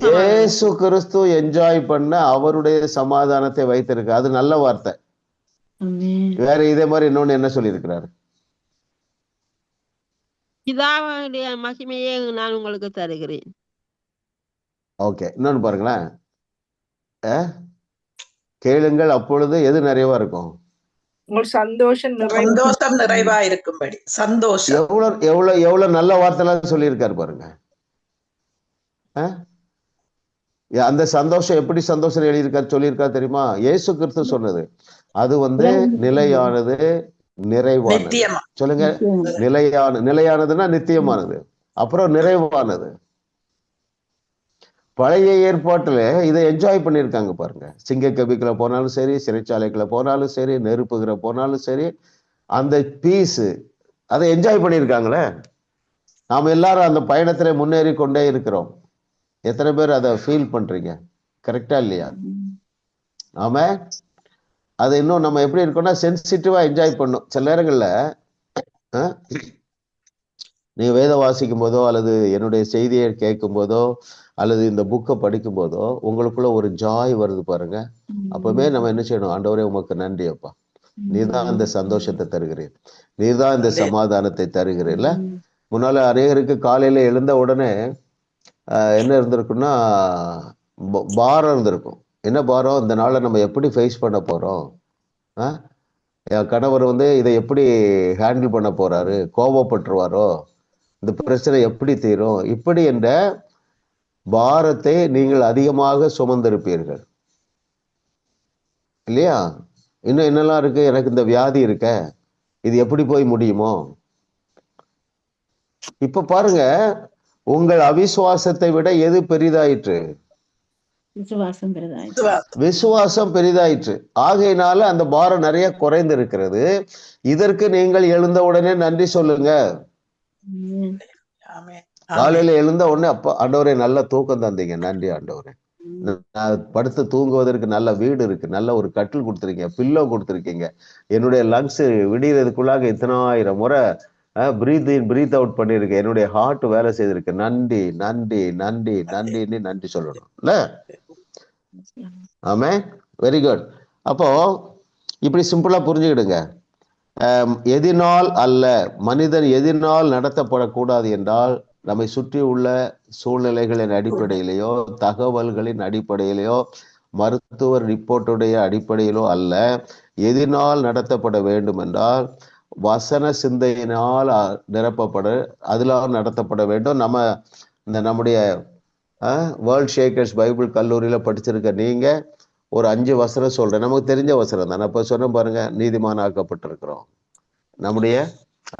இயேசு கிறிஸ்து என்ஜாய் பண்ண அவருடைய சமாதானத்தை வைத்திருக்க, அது நல்ல வார்த்தை. வேற இதே மாதிரி இன்னொன்னு என்ன சொல்லி இருக்கிறாரு? பிதாவுடைய மகிமையை நான் உங்களுக்கு தருகிறேன். ஓகே, இன்னொன்னு பாருங்களேன், கேளுங்கள் அப்பொழுது எது நிறைவா இருக்கும்? சந்தோஷம் நிறைவா இருக்கும்படி. சந்தோஷம். எவ்வளவு நல்ல வார்த்தை எல்லாம் சொல்லியிருக்காரு பாருங்க. அந்த சந்தோஷம் எப்படி சந்தோஷம் எழுதியிருக்காரு சொல்லியிருக்காரு தெரியுமா? இயேசு கிறிஸ்து சொன்னது. அது நிலையானது, நிறைவானது. சொல்லுங்க, நிலையானதுன்னா நித்தியமானது, அப்புறம் நிறைவானது. பழைய ஏற்பாட்டுல இதை என்ஜாய் பண்ணியிருக்காங்க பாருங்க. சிங்க கபிக்குள்ள போனாலும் சரி, சிறைச்சாலைக்குள்ள போனாலும் சரி, நெருப்புகிற போனாலும் சரி, அந்த பீஸ் அதை என்ஜாய் பண்ணியிருக்காங்களே. நாம எல்லாரும் அந்த பயணத்துல முன்னேறி கொண்டே இருக்கிறோம். எத்தனை பேர் அதை ஃபீல் பண்றீங்க? கரெக்டா இல்லையா? நாம அதை இன்னும் நம்ம எப்படி இருக்கோம்னா சென்சிட்டிவா என்ஜாய் பண்ணும். சில நேரங்கள்ல நீங்க வேதம் வாசிக்கும் போதோ அல்லது என்னுடைய செய்தியை கேட்கும் போதோ அல்லது இந்த புக்கை படிக்கும் போதோ உங்களுக்குள்ள ஒரு ஜாய் வருது பாருங்க. அப்பவுமே நம்ம என்ன செய்யணும்? ஆண்டவரே உமக்கு நன்றி அப்பா, நீதான் அந்த சந்தோஷத்தை தருகிறீர், நீதான் இந்த சமாதானத்தை தருகிறீர்ல. முன்னால அநேகருக்கு காலையில எழுந்த உடனே என்ன இருந்திருக்குன்னா பாரம் இருந்திருக்கும். என்ன பாரம்? இந்த நாளை நம்ம எப்படி ஃபேஸ் பண்ண போறோம், என் கணவர் இதை எப்படி ஹேண்டில் பண்ண போறாரு, கோபப்பட்டுருவாரோ, இந்த பிரச்சனை எப்படி தீரும், இப்படி என்ற பாரத்தை நீங்கள் அதிகமாக சுமந்திருப்பீர்கள் இல்லையா? இன்னும் என்னெல்லாம் இருக்கு, எனக்கு இந்த வியாதி இருக்க, இது எப்படி போய் முடியுமோ? இப்ப பாருங்க, உங்கள் அவிசுவாசத்தை விட எது பெரிதாயிற்று? விசுவாசம் பெரிதாயிற்று. ஆகையினால அந்த பாரம் நிறைய குறைந்து இருக்கிறது. இதற்கு நீங்கள் எழுந்த உடனே நன்றி சொல்லுங்க. காலையில எழுந்த உடனே அப்பா ஆண்டவரே நல்ல தூக்கம் தந்தீங்க, நன்றி ஆண்டவரே. படுத்து தூங்குவதற்கு நல்ல வீடு இருக்கு, நல்ல ஒரு கட்டில் கொடுத்துருக்கீங்க, பில்லோ கொடுத்துருக்கீங்க, என்னுடைய லங்ஸ் விடியறதுக்குள்ளாக இத்தனாயிரம் முறை பிரீத் இன் பிரீத் அவுட் பண்ணிருக்கு, என்னுடைய ஹார்ட் வேலை செய்திருக்கு, நன்றி நன்றி நன்றி நன்றின்னு நன்றி சொல்லணும் இல்ல? ஆமே, வெரி குட். அப்போ இப்படி சிம்பிளா புரிஞ்சுக்கிடுங்க. எதினால் அல்ல, மனிதன் எதினால் நடத்தப்படக்கூடாது என்றால் நம்மை சுற்றி உள்ள சூழ்நிலைகளின் அடிப்படையிலேயோ தகவல்களின் அடிப்படையிலேயோ மருத்துவ ரிப்போர்ட்டுடைய அடிப்படையிலோ அல்ல. எதினால் நடத்தப்பட வேண்டும் என்றால் வசன சிந்தையினால் நிரப்பப்பட, அதெல்லாம் நடத்தப்பட வேண்டும். நம்முடைய வேர்ல்ட் ஷேக்கர்ஸ் பைபிள் கல்லூரியில படிச்சிருக்க நீங்க ஒரு 5 வசனம் சொல்றேன். நமக்கு தெரிஞ்ச வசனம் தான். நான் இப்ப சொன்ன பாருங்க, நீதிமானாக்கப்பட்டிருக்கிறோம். நம்முடைய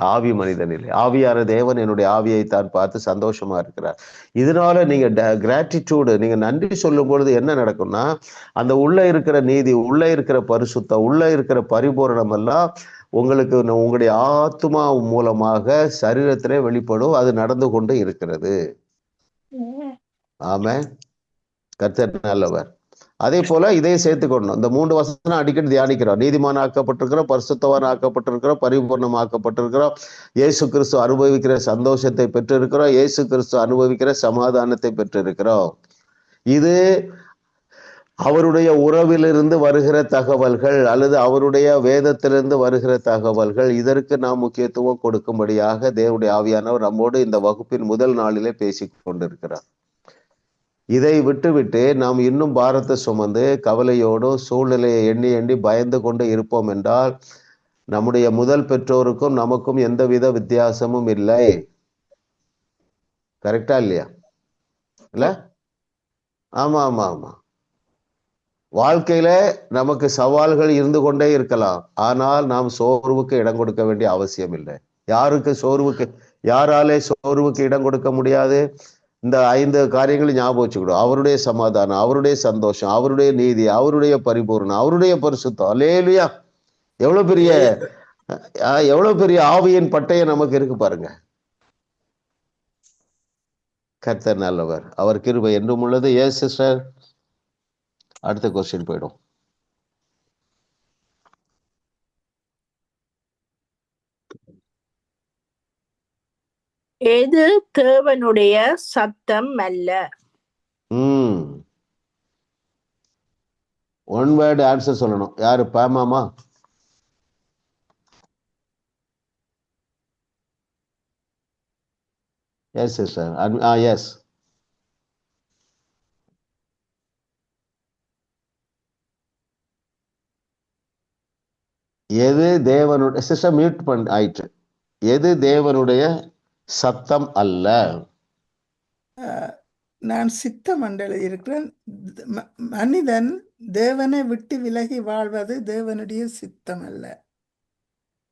ஆவி மனிதனில் ஆவியான தேவன் என்னுடைய ஆவியை தான் பார்த்து சந்தோஷமா இருக்கிறார். இதனால நீங்க கிராட்டிடியூடு, நீங்க நன்றி சொல்லும் பொழுது என்ன நடக்கும்னா, அந்த உள்ள இருக்கிற நீதி, உள்ள இருக்கிற பரிசுத்தம், உள்ள இருக்கிற பரிபூரணம் எல்லாம் உங்களுக்கு உங்களுடைய ஆத்மா மூலமாக சரீரத்திலே வெளிப்படும். அது நடந்து கொண்டு இருக்கிறது. ஆமென். கர்த்தர் நல்லவர். அதே போல இதை சேர்த்துக்கொள்ளணும். இந்த 3 வசனம் அடிக்கடி தியானிக்கிறோம். நீதிமான் ஆக்கப்பட்டிருக்கிறோம், பரிசுத்தவான் ஆக்கப்பட்டிருக்கிறோம், பரிபூர்ணம் ஆக்கப்பட்டிருக்கிறோம், இயேசு கிறிஸ்து அனுபவிக்கிற சந்தோஷத்தை பெற்றிருக்கிறோம், இயேசு கிறிஸ்து அனுபவிக்கிற சமாதானத்தை பெற்றிருக்கிறோம். இது அவருடைய உறவிலிருந்து வருகிற தகவல்கள் அல்லது அவருடைய வேதத்திலிருந்து வருகிற தகவல்கள். இதற்கு நாம் முக்கியத்துவம் கொடுக்கும்படியாக தேவனுடைய ஆவியானவர் நம்மோடு இந்த வகுப்பின் முதல் நாளிலே பேசிக் கொண்டிருக்கிறார். இதை விட்டுவிட்டு நாம் இன்னும் பாரத்தை சுமந்து கவலையோடும் சூழ்நிலையை எண்ணி எண்ணி பயந்து கொண்டு இருப்போம் என்றால் நம்முடைய முதல் பெற்றோருக்கும் நமக்கும் எந்தவித வித்தியாசமும் இல்லை. கரெக்டா இல்லையா? இல்ல? ஆமா ஆமா ஆமா. வாழ்க்கையில நமக்கு சவால்கள் இருந்து கொண்டே இருக்கலாம். ஆனால் நாம் சோர்வுக்கு இடம் கொடுக்க வேண்டிய அவசியம் இல்லை. யாராலே சோர்வுக்கு இடம் கொடுக்க முடியாது? இந்த 5 காரியங்களை ஞாபகம் வச்சுக்கிடும். அவருடைய சமாதானம், அவருடைய சந்தோஷம், அவருடைய நீதி, அவருடைய பரிபூர்ணம், அவருடைய பரிசுத்தம். அல்லேலூயா! எவ்வளவு பெரிய ஆவியின் பட்டயம் நமக்கு இருக்கு பாருங்க. கர்த்தர் நல்லவர், அவர் கிருபை என்றும் உள்ளது. எஸ் சிஸ்டர், அடுத்த கொஸ்டின் போயிடும். எது தேவனுடைய சத்தம் அல்ல? ஒன் வேர்டு ஆன்சர் சொல்லணும். யாரு? பாமாமா? Yes sister. எஸ். எது தேவனுடைய, சிஸ்டர் மியூட் ஆயிற்று. எது தேவனுடைய சத்தம் அல்ல? நான் சித்த மண்டல இருக்கிறேன். மனிதன் தேவனை விட்டு விலகி வாழ்வது தேவனுடைய சித்தம் அல்ல.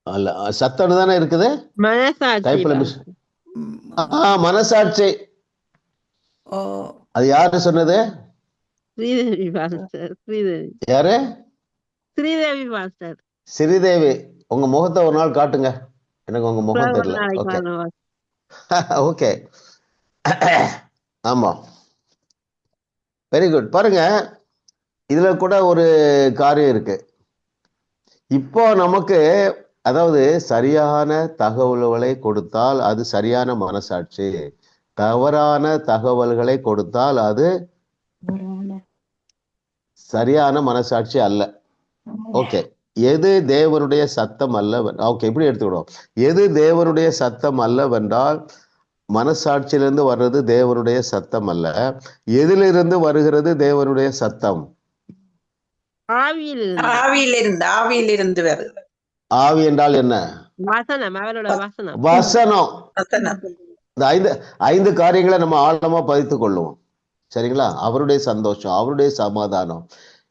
அல்ல, சத்தம் தானே இருக்குது. மனசாட்சி. அது யாரு சொன்னது? யாரு? ஸ்ரீதேவி. உங்க முகத்தை ஒரு நாள் காட்டுங்க, எனக்கு உங்க முகம் தெரியல. ஓகே. ஆமா, வெரி குட். பாருங்க, இதுல கூட ஒரு காரியம் இருக்கு. இப்போ நமக்கு, அதாவது சரியான தகவல்களை கொடுத்தால் அது சரியான மனசாட்சி, தவறான தகவல்களை கொடுத்தால் அது சரியான மனசாட்சி அல்ல. ஓகே, எது தேவனுடைய சத்தம் அல்ல? ஓகே, இப்படி எடுத்துக்கிடுவோம். எது தேவனுடைய சத்தம் அல்லவென்றால் மனசாட்சியிலிருந்து வர்றது தேவனுடைய சத்தம் அல்ல. எதிலிருந்து வருகிறது தேவனுடைய சத்தம்? ஆவியிலிருந்து வருது. ஆவி என்றால் என்ன? வசனம். இந்த 5 காரியங்களை நம்ம ஆழமா பதித்துக் கொள்ளுவோம். சரிங்களா? அவருடைய சந்தோஷம், அவருடைய சமாதானம்.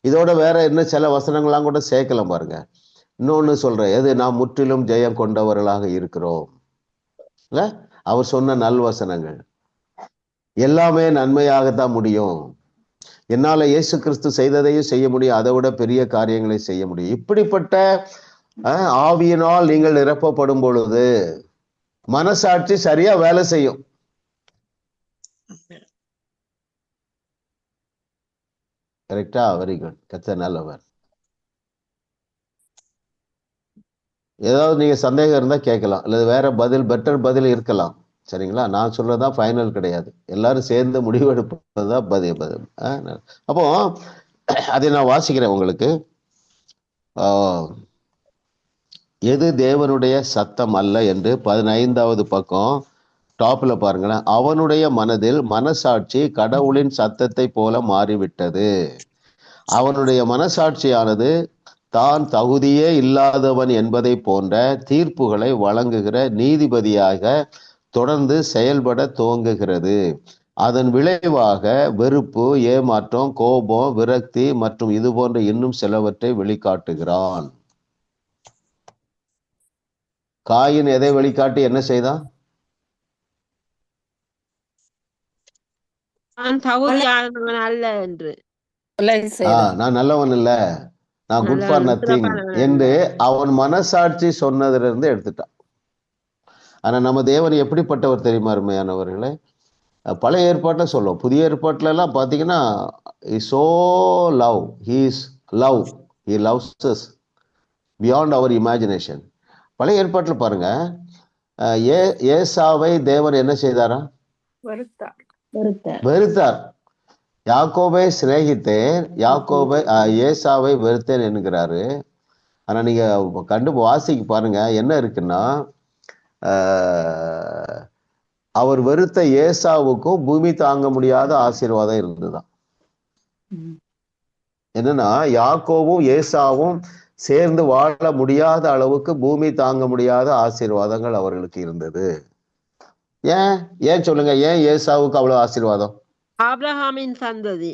இதோட வேற என்ன சில வசனங்கள்லாம் கூட சேர்க்கலாம் பாருங்க. இன்னொன்னு சொல்றேன், எது? நாம் முற்றிலும் ஜெயம் கொண்டவர்களாக இருக்கிறோம். இல்ல, அவர் சொன்ன நல்வசனங்கள் எல்லாமே நன்மையாகத்தான் முடியும். என்னால இயேசு கிறிஸ்து செய்ததையும் செய்ய முடியும், அதை விட பெரிய காரியங்களை செய்ய முடியும். இப்படிப்பட்ட ஆவியினால் நீங்கள் நிரப்பப்படும் பொழுது மனசாட்சி சரியா வேலை செய்யும். கரெக்டா? Very good. கர்த்தர் நல்லவர். ஏதாவது நீங்க சந்தேகம் இருந்தா கேட்கலாம், அல்லது வேற பெட்டர் பதில் இருக்கலாம். சரிங்களா? நான் சொல்றதுதான் ஃபைனல் கிடையாது, எல்லாரும் சேர்ந்து முடிவெடுப்பதுதான் பதில். அப்போ அதை நான் வாசிக்கிறேன் உங்களுக்கு. எது தேவனுடைய சத்தம் அல்ல என்று 15வது பக்கம் டாப்ல பாருங்களேன். அவனுடைய மனதில் மனசாட்சி கடவுளின் சத்தத்தை போல மாறிவிட்டது. அவனுடைய மனசாட்சியானது தான் தகுதியே இல்லாதவன் என்பதை போன்ற தீர்ப்புகளை வழங்குகிற நீதிபதியாக தொடர்ந்து செயல்பட துவங்குகிறது. அதன் விளைவாக வெறுப்பு, ஏமாற்றம், கோபம், விரக்தி மற்றும் இது போன்ற இன்னும் சிலவற்றை வெளிக்காட்டுகிறான். காயின் எதை வெளிக்காட்டி என்ன செய்தான்? நான் தகுதியானவன் அல்ல என்று, நான் நல்லவன் இல்ல, நான் குட் ஃபார் நத்திங் என்று அவன் மனசாட்சி சொன்னதிலிருந்து எடுத்துட்டான். ஆனா நம்ம தேவன் எப்படிப்பட்டவர் தெரியுமா அருமையானவர்களே? பழைய ஏற்பாட்டை சொல்லுவோம், புதிய ஏற்பாட்டுல எல்லாம் பாத்தீங்கன்னா so love, he is love, he loves us beyond our imagination. பழைய ஏற்பாட்டுல பாருங்க, ஏசாவை தேவன் என்ன செய்தாரா? வெறுத்தார். யாக்கோபை சிநேகித்தேன், ஏசாவை வெறுத்தேன் என்கிறாரு. ஆனா நீங்க வாசிக்கு பாருங்க, என்ன இருக்குன்னா அவர் வெறுத்த ஏசாவுக்கும் பூமி தாங்க முடியாத ஆசீர்வாதம் இருந்துதான். என்னன்னா யாக்கோவும் ஏசாவும் சேர்ந்து வாழ முடியாத அளவுக்கு பூமி தாங்க முடியாத ஆசீர்வாதங்கள் அவர்களுக்கு இருந்தது. ஏன் சொல்லுங்க, ஏன் ஏசாவுக்கு அவ்வளவு ஆசீர்வாதம்? ஆபிரகாமின் சந்ததி.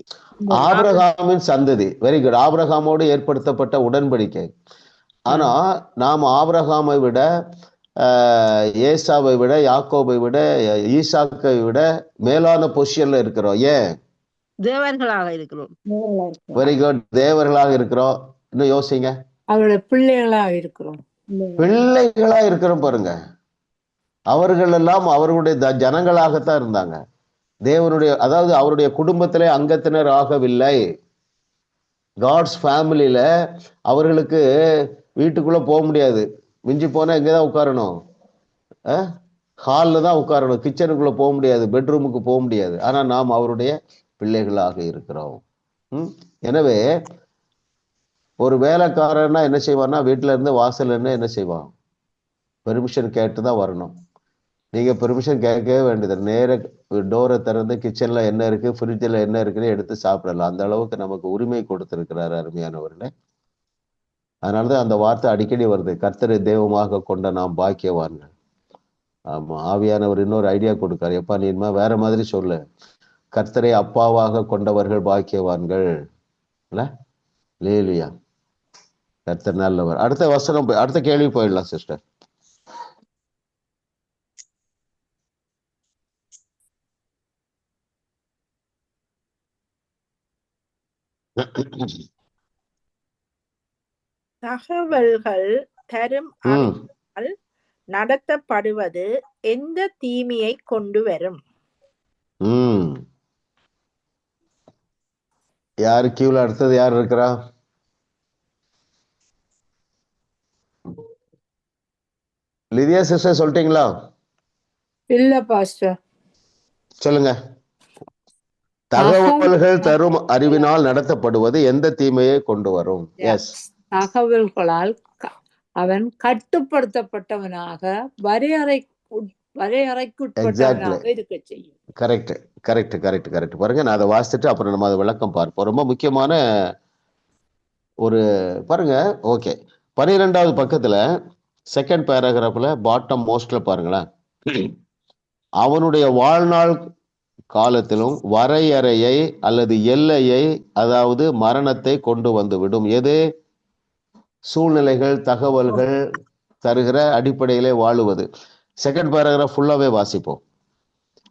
ஆபிரகாமின் சந்ததி, வெரி குட். ஆபிரகாமோடு ஏற்படுத்தப்பட்ட உடன்படிக்கை. ஆனா நாம் ஆபிரகாமை விட, ஏசாவை விட, யாக்கோபை விட, ஈசாக்கை விட மேலான பொசிஷன்ல இருக்கிறோம். ஏன்? தேவர்களாக இருக்கிறோம். வெரி குட், தேவர்களாக இருக்கிறோம். இன்னும் யோசிங்க, அவருடைய பிள்ளைகளா இருக்கிறோம். பிள்ளைகளா இருக்கிறோம். பாருங்க, அவர்கள் எல்லாம் அவர்களுடைய ஜனங்களாகத்தான் இருந்தாங்க. தேவனுடைய, அதாவது அவருடைய குடும்பத்திலே அங்கத்தினர் ஆகவில்லை. காட்ஸ் ஃபேமிலியில அவர்களுக்கு வீட்டுக்குள்ள போக முடியாது. மிஞ்சி போனா எங்கதான் உட்காரணும்? ஹாலில் தான் உட்காரணும். கிச்சனுக்குள்ள போக முடியாது, பெட்ரூமுக்கு போக முடியாது. ஆனா நாம் அவருடைய பிள்ளைகளாக இருக்கிறோம். எனவே ஒரு வேலைக்காரன்னா என்ன செய்வான்னா, வீட்டுல இருந்து வாசல்ல இருந்து என்ன செய்வான்? பெர்மிஷன் கேட்டுதான் வரணும். நீங்க பெர்மிஷன் கேட்கவே வேண்டியது, நேர டோரை திறந்து கிச்சன்ல என்ன இருக்கு, ஃப்ரிட்ஜில் என்ன இருக்குன்னு எடுத்து சாப்பிடலாம். அந்த அளவுக்கு நமக்கு உரிமை கொடுத்திருக்கிறாரு அருமையானவர்களே. அதனாலதான் அந்த வார்த்தை அடிக்கடி வருது, கர்த்தரை தெய்வமாக கொண்ட நாம் பாக்கியவான்கள். ஆமா, ஆவியானவர் இன்னொரு ஐடியா கொடுக்காரு, எப்பா நீ இனிமே வேற மாதிரி சொல்லு, கர்த்தரை அப்பாவாக கொண்டவர்கள் பாக்கியவான்கள். லேலியா, கர்த்தர் நல்லவர். அடுத்த வசனம், அடுத்த கேள்வி போயிடலாம் சிஸ்டர். தகவல்கள் தரும் அறிவினால் நடத்தப்படுவது எந்த தீமையை கொண்டு வரும்? யாரு கியூல அடுத்தது யார் இருக்கிறா? லிதியா சிஸ்டர் சொல்லிட்டீங்களா? இல்ல பாஸ்டர், சொல்லுங்க. தகவல்கள் தரும் அறிவினால் நடத்தப்படுவது எந்த தீமையை கொண்டு வரும்? எஸ், தகவல்களால் அவன் கட்டுப்படுத்தப்பட்டவனாக, வரையறைக்குட்பட்டவனாக இருக்க செய்யும். Correct correct correct correct. பாருங்க, நான் அதை வாசிச்சுட்டு அப்புறம் நம்ம அதை விளக்கம் பார்ப்போம். ரொம்ப முக்கியமான ஒரு பாருங்க. ஓகே, 12வது பக்கத்துல செகண்ட் பேராகிராஃப்ல பாட்டம் மோஸ்ட்ல பாருங்களேன், அவனுடைய வாழ்நாள் காலத்திலும் வரையறையை அல்லது எல்லையை, அதாவது மரணத்தை கொண்டு வந்து விடும். எது? சூழ்நிலைகள், தகவல்கள் தருகிற அடிப்படையிலே வாழுவது. செகண்ட் பேராகிராஃப் ஃபுல்லாவே வாசிப்போம்.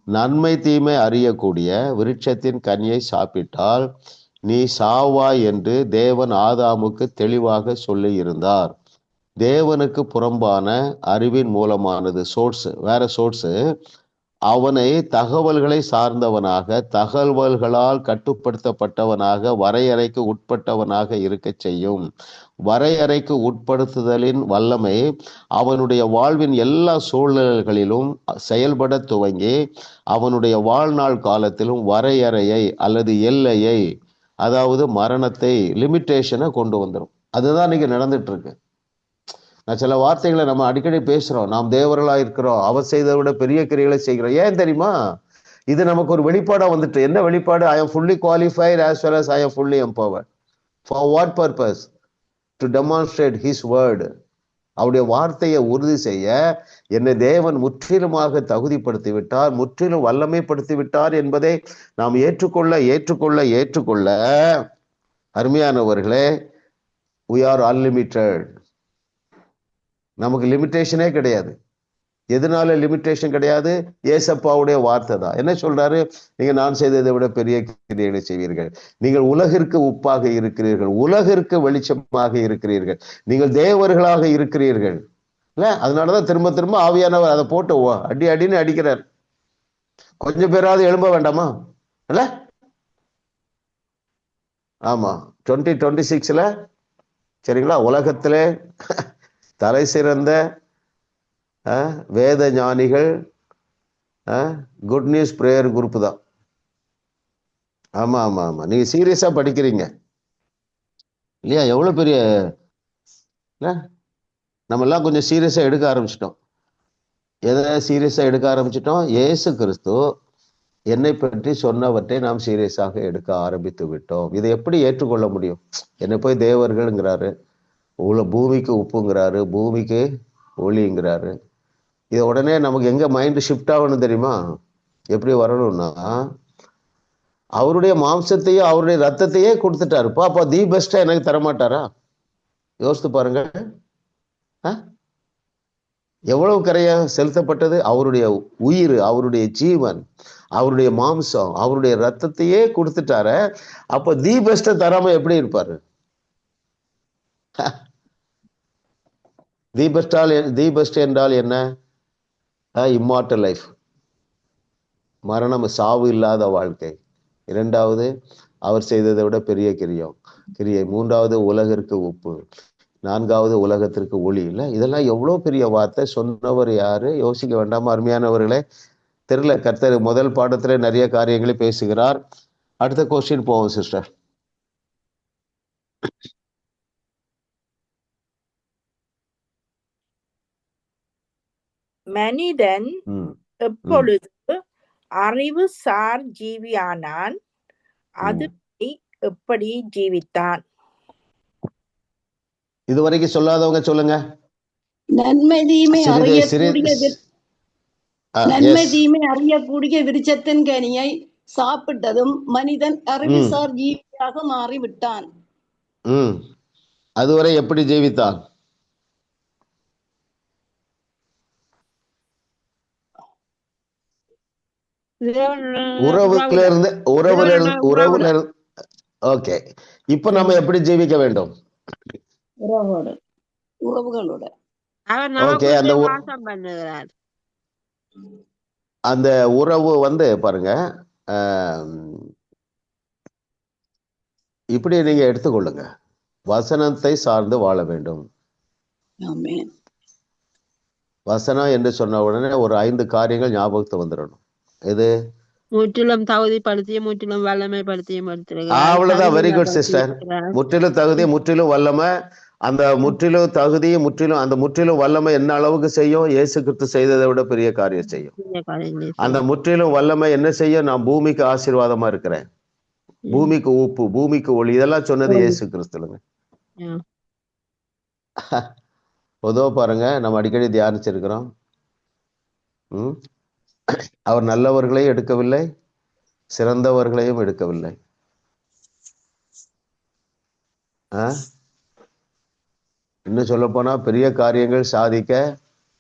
நன்மை தீமை அறியக்கூடிய விருட்சத்தின் கனியை சாப்பிட்டால் நீ சாவாய் என்று தேவன் ஆதாமுக்கு தெளிவாக சொல்லி இருந்தார். தேவனுக்கு புறம்பான அறிவின் மூலமானது சோர்ஸ், வேற சோர்ஸ், அவனை தகவல்களை சார்ந்தவனாக, தகவல்களால் கட்டுப்படுத்தப்பட்டவனாக, வரையறைக்கு உட்பட்டவனாக இருக்க செய்யும். வரையறைக்கு உட்படுத்துதலின் வல்லமை அவனுடைய வாழ்வின் எல்லா சூழ்நிலைகளிலும் செயல்பட துவங்கி அவனுடைய வாழ்நாள் காலத்திலும் வரையறையை அல்லது எல்லையை, அதாவது மரணத்தை, லிமிட்டேஷனை கொண்டு வந்துடும். அதுதான் இன்னைக்கு நடந்துட்டு இருக்கு. நான் சில வார்த்தைகளை நம்ம அடிக்கடி பேசுறோம், நாம் தேவர்களா இருக்கிறோம், அவர் செய்ததை விட பெரிய கிரியைகளை செய்கிறோம். ஏன் தெரியுமா? இது நமக்கு ஒரு வெளிப்பாடா வந்துட்டு. என்ன வெளிப்பாடு? I am fully qualified as well as I am fully empowered. For what purpose? To demonstrate his word. அவருடைய வார்த்தையை உறுதி செய்ய என்னை தேவன் முற்றிலுமாக தகுதிப்படுத்தி விட்டார், முற்றிலும் வல்லமைப்படுத்தி விட்டார் என்பதை நாம் ஏற்றுக்கொள்ள அருமையானவர்களே, we are unlimited. நமக்கு லிமிட்டேஷனே கிடையாது. எதனால லிமிட்டேஷன் கிடையாது? ஏசப்பாவுடைய வார்த்தை தான். என்ன சொல்றாரு? நீங்க நான் செய்ததை விட பெரிய கிரியைகளை செய்வீர்கள், நீங்கள் உலகிற்கு உப்பாக இருக்கிறீர்கள், உலகிற்கு வெளிச்சமாக இருக்கிறீர்கள், நீங்கள் தேவர்களாக இருக்கிறீர்கள். இல்ல, அதனாலதான் திரும்ப திரும்ப ஆவியானவர் அதை போட்டு அடின்னு அடிக்கிறார். கொஞ்சம் பேராவது எழும்ப வேண்டாமா? இல்ல, ஆமா, 2026ல சரிங்களா, உலகத்திலே தலை சிறந்த வேத ஞானிகள் குட் நியூஸ் பிரேயர் குரூப் தான். ஆமா ஆமா ஆமா, நீங்க சீரியஸா படிக்கிறீங்க இல்லையா? எவ்வளவு பெரிய, நம்ம எல்லாம் கொஞ்சம் சீரியஸா எடுக்க ஆரம்பிச்சிட்டோம். எதை சீரியஸா எடுக்க ஆரம்பிச்சிட்டோம்? இயேசு கிறிஸ்து என்னை பற்றி சொன்னவற்றை நாம் சீரியஸாக எடுக்க ஆரம்பித்து விட்டோம். இதை எப்படி ஏற்றுக்கொள்ள முடியும்? என்னை போய் தேவர்கள்ங்கிறாரு, பூமிக்கு உப்புங்கிறாரு, பூமிக்கு ஒளிங்கிறாரு. இதை உடனே நமக்கு எங்க மைண்ட் ஷிஃப்ட் ஆகணும் தெரியுமா? எப்படி வரணும்னா, அவருடைய மாம்சத்தையும் அவருடைய ரத்தத்தையே கொடுத்துட்டாருப்பா, அப்போ தி பெஸ்டா எனக்கு தரமாட்டாரா? யோசித்து பாருங்க, எவ்வளவு கரையா செலுத்தப்பட்டது. அவருடைய உயிர், அவருடைய ஜீவன், அவருடைய மாம்சம், அவருடைய ரத்தத்தையே கொடுத்துட்டார, அப்ப தி பெஸ்ட தராம எப்படி இருப்பாரு? தி பெஸ்ட் என்றால் என்ன? இம்மார்டல் லைஃப், மரணம், சாவு இல்லாத வாழ்க்கை. இரண்டாவது, அவர் செய்ததை விட பெரிய கிரியை. மூன்றாவது, உலகிற்கு உப்பு. நான்காவது, உலகத்திற்கு ஒளி. இல்லை, இதெல்லாம் எவ்வளவு பெரிய வார்த்தை. சொன்னவர் யாரு? யோசிக்க வேண்டாமா அருமையானவர்களே? தெரியல, கர்த்தர் முதல் பாடத்துல நிறைய காரியங்களை பேசுகிறார். அடுத்த கொஸ்டின் போவோம் சிஸ்டர். மனிதன் எப்பொழுது அறிவு சார் ஜீவியானான்? அதுவரை எப்படி ஜீவித்தான்? இதுவரைக்கும் சொல்லாதவங்க சொல்லுங்க. நன்மை தீமை அறியக்கூடிய விருட்சத்தின் கனியை சாப்பிட்டதும் மனிதன் அறிவுசார் ஜீவியாக மாறிவிட்டான். அதுவரை எப்படி ஜீவித்தான்? உறவுல இருந்து. ஓகே, இப்ப நம்ம எப்படி ஜீவிக்க வேண்டும்? உறவுகளோட. ஓகே, அந்த உறவு பாருங்க, இப்படி நீங்க எடுத்துக்கொள்ளுங்க. வசனத்தை சார்ந்து வாழ வேண்டும். வசனம் என்று சொன்ன உடனே ஒரு 5 காரியங்கள் ஞாபகத்தை வந்துடணும். இது முற்றிலும் தகுதிப்படுத்திய, முற்றிலும் வல்லமைப்படுத்திய. அவ்வளவுதான். Very good sister. முற்றிலும் தகுதி, முற்றிலும் வல்லமை. அந்த முற்றிலும் தகுதி, அந்த முற்றிலும் வல்லமை என்ன அளவுக்கு செய்யும்? இயேசு கிறிஸ்து செய்ததை விட பெரிய காரியம் செய்யும். அந்த முற்றிலும் வல்லமை என்ன செய்யும்? நான் பூமிக்கு ஆசீர்வாதமா இருக்கிறேன், பூமிக்கு உப்பு, பூமிக்கு ஒளி. இதெல்லாம் சொன்னது இயேசு கிறிஸ்துங்க. பொதுவா பாருங்க, நம்ம அடிக்கடி தியானிச்சிருக்கிறோம். அவர் நல்லவர்களையும் எடுக்கவில்லை, சிறந்தவர்களையும் எடுக்கவில்லை. இன்னும் சொல்ல போனா பெரிய காரியங்கள் சாதிக்க